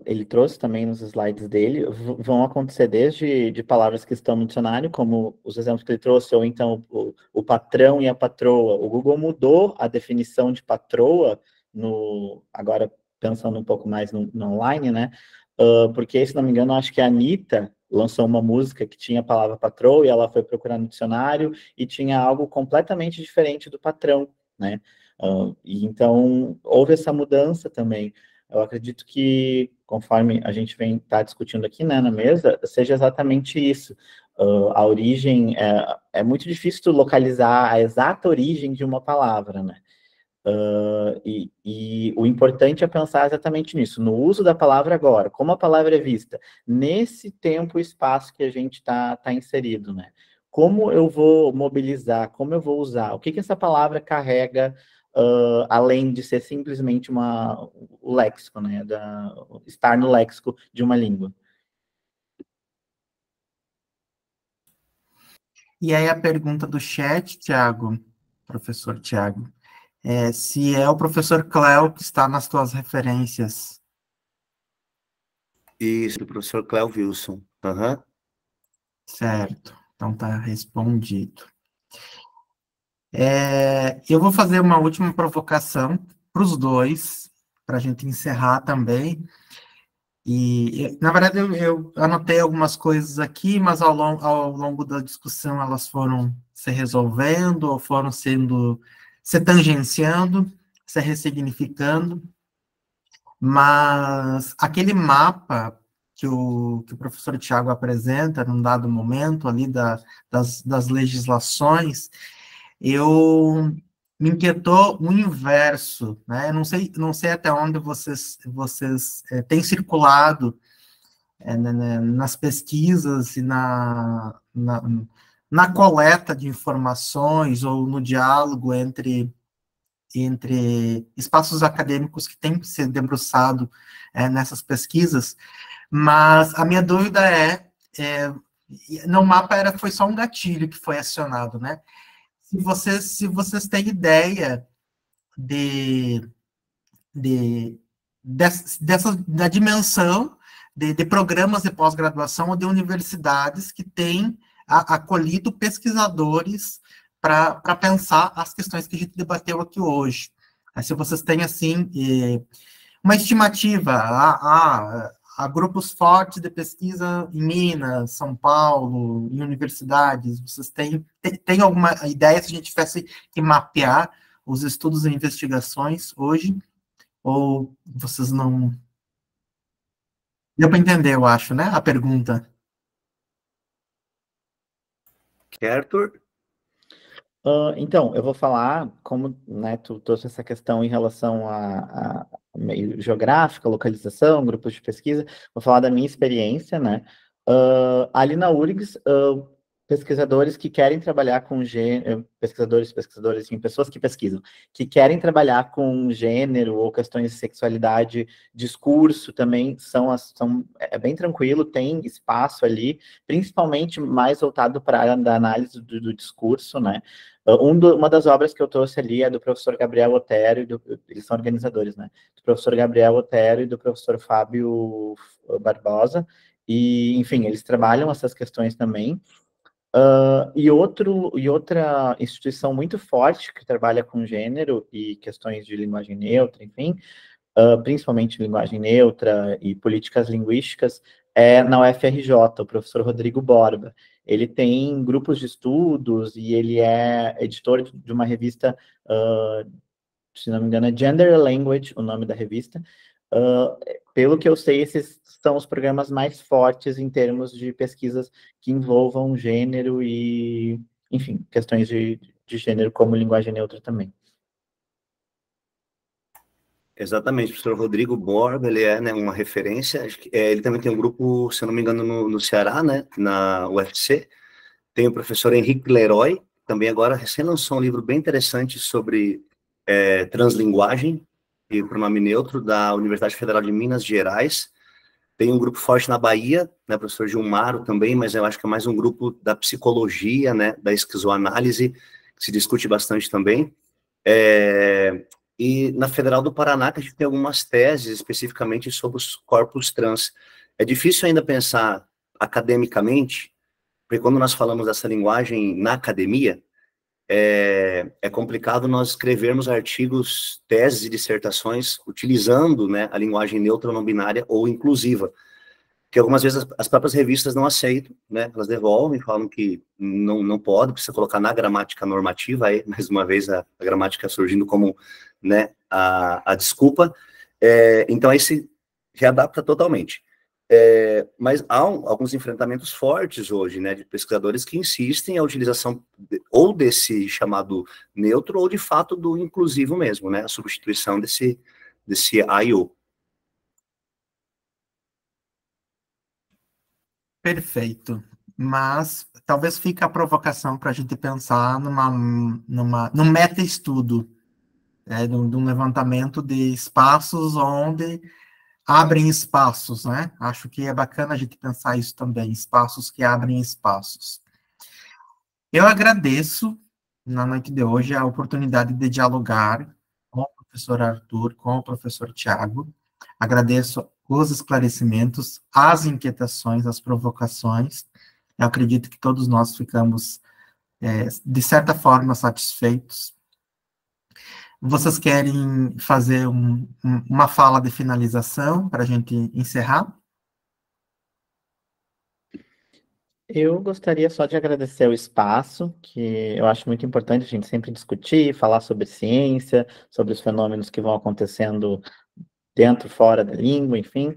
ele trouxe também nos slides dele, vão acontecer desde de palavras que estão no dicionário, como os exemplos que ele trouxe, ou então o patrão e a patroa. O Google mudou a definição de patroa, agora pensando um pouco mais no online, né? Porque, se não me engano, acho que a Anitta lançou uma música que tinha a palavra patroa, e ela foi procurar no dicionário, e tinha algo completamente diferente do patrão, né? E então, houve essa mudança também. Eu acredito que, conforme a gente tá discutindo aqui, né, na mesa, seja exatamente isso. A origem, é muito difícil tu localizar a exata origem de uma palavra, né? E o importante é pensar exatamente nisso, no uso da palavra agora, como a palavra é vista, nesse tempo e espaço que a gente está inserido, né? Como eu vou mobilizar, como eu vou usar, o que essa palavra carrega, além de ser simplesmente o léxico, né? Estar no léxico de uma língua. E aí a pergunta do chat, Tiago, professor Tiago, se é o professor Cléo que está nas tuas referências. Isso, o professor Cléo Wilson. Uhum. Certo, então tá respondido. Eu vou fazer uma última provocação para os dois, para a gente encerrar também. E, na verdade, eu anotei algumas coisas aqui, mas ao longo da discussão elas foram se resolvendo, ou foram se tangenciando, se ressignificando. Mas aquele mapa que o professor Tiago apresenta num dado momento ali das legislações, me inquietou o inverso, né? Não sei até onde vocês têm circulado nas pesquisas e na coleta de informações ou no diálogo entre espaços acadêmicos que têm se debruçado nessas pesquisas, mas a minha dúvida no mapa foi só um gatilho que foi acionado, né? Se vocês têm ideia da dimensão de programas de pós-graduação ou de universidades que têm acolhido pesquisadores para pensar as questões que a gente debateu aqui hoje. Se vocês têm, assim, uma estimativa, há grupos fortes de pesquisa em Minas, São Paulo, em universidades, vocês têm alguma ideia se a gente tivesse que mapear os estudos e investigações hoje? Ou vocês não... Deu para entender, eu acho, né, a pergunta. Arthur? Então, eu vou falar, como, né, tu trouxe essa questão em relação a meio geográfica, localização, grupos de pesquisa, vou falar da minha experiência, né? Ali na URGS, pesquisadores que querem trabalhar com gênero, pesquisadores, enfim, pessoas que pesquisam, que querem trabalhar com gênero ou questões de sexualidade, discurso também, é bem tranquilo, tem espaço ali, principalmente mais voltado para a área da análise do discurso, né? Uma das obras que eu trouxe ali é do professor Gabriel Otero, eles são organizadores, né? Do professor Gabriel Otero e do professor Fábio Barbosa, e, enfim, eles trabalham essas questões também. E outra instituição muito forte que trabalha com gênero e questões de linguagem neutra, enfim, principalmente linguagem neutra e políticas linguísticas, é na UFRJ, o professor Rodrigo Borba. Ele tem grupos de estudos e ele é editor de uma revista, se não me engano, é Gender and Language, o nome da revista. Pelo que eu sei, esses são os programas mais fortes em termos de pesquisas que envolvam gênero e, enfim, questões de gênero como linguagem neutra também. Exatamente, o professor Rodrigo Borba, ele é, né, uma referência, ele também tem um grupo, se eu não me engano, no Ceará, né, na UFC, tem o professor Henrique Leroy, também agora recém lançou um livro bem interessante sobre translinguagem e pronome neutro, da Universidade Federal de Minas Gerais. Tem um grupo forte na Bahia, né, professor Gilmaro também, mas eu acho que é mais um grupo da psicologia, né, da esquizoanálise, que se discute bastante também. E na Federal do Paraná, que a gente tem algumas teses especificamente sobre os corpos trans. É difícil ainda pensar academicamente, porque quando nós falamos dessa linguagem na academia, é complicado nós escrevermos artigos, teses e dissertações utilizando, né, a linguagem neutra não binária ou inclusiva, que algumas vezes as próprias revistas não aceitam, né, elas devolvem, falam que não pode, precisa colocar na gramática normativa, aí, mais uma vez, a gramática surgindo como, né, a desculpa, então aí se readapta totalmente. Mas há alguns enfrentamentos fortes hoje, né, de pesquisadores que insistem a utilização ou desse chamado neutro ou, de fato, do inclusivo mesmo, né, a substituição desse I/O. Perfeito. Mas talvez fique a provocação para a gente pensar num meta-estudo, num levantamento de espaços onde abrem espaços, né? Acho que é bacana a gente pensar isso também, espaços que abrem espaços. Eu agradeço, na noite de hoje, a oportunidade de dialogar com o professor Arthur, com o professor Tiago. Agradeço os esclarecimentos, as inquietações, as provocações. Eu acredito que todos nós ficamos, de certa forma, satisfeitos. Vocês querem fazer uma fala de finalização para a gente encerrar? Eu gostaria só de agradecer o espaço, que eu acho muito importante a gente sempre discutir, falar sobre ciência, sobre os fenômenos que vão acontecendo dentro, fora da língua, enfim.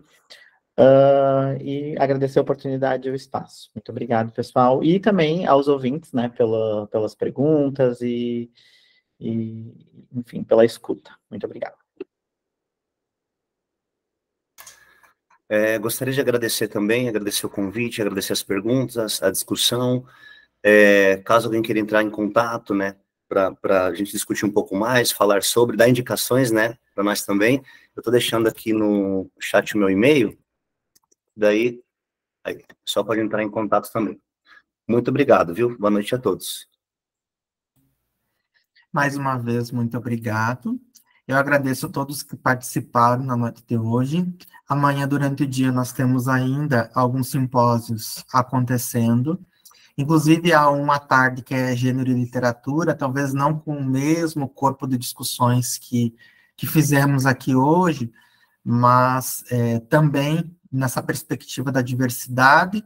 E agradecer a oportunidade e o espaço. Muito obrigado, pessoal. E também aos ouvintes, né, pelas perguntas e, enfim, pela escuta. Muito obrigado. Gostaria de agradecer também, agradecer o convite, agradecer as perguntas, a discussão. Caso alguém queira entrar em contato, né, para a gente discutir um pouco mais, falar sobre, dar indicações, né, para nós também, eu estou deixando aqui no chat o meu e-mail, daí só pode entrar em contato também. Muito obrigado, viu? Boa noite a todos. Mais uma vez, muito obrigado. Eu agradeço a todos que participaram na noite de hoje. Amanhã, durante o dia, nós temos ainda alguns simpósios acontecendo. Inclusive, há uma tarde que é Gênero e Literatura, talvez não com o mesmo corpo de discussões que fizemos aqui hoje, mas também nessa perspectiva da diversidade.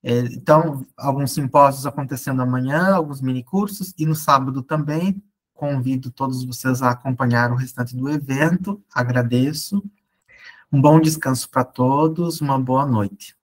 Então, alguns simpósios acontecendo amanhã, alguns minicursos, e no sábado também. Convido todos vocês a acompanhar o restante do evento. Agradeço. Um bom descanso para todos, uma boa noite.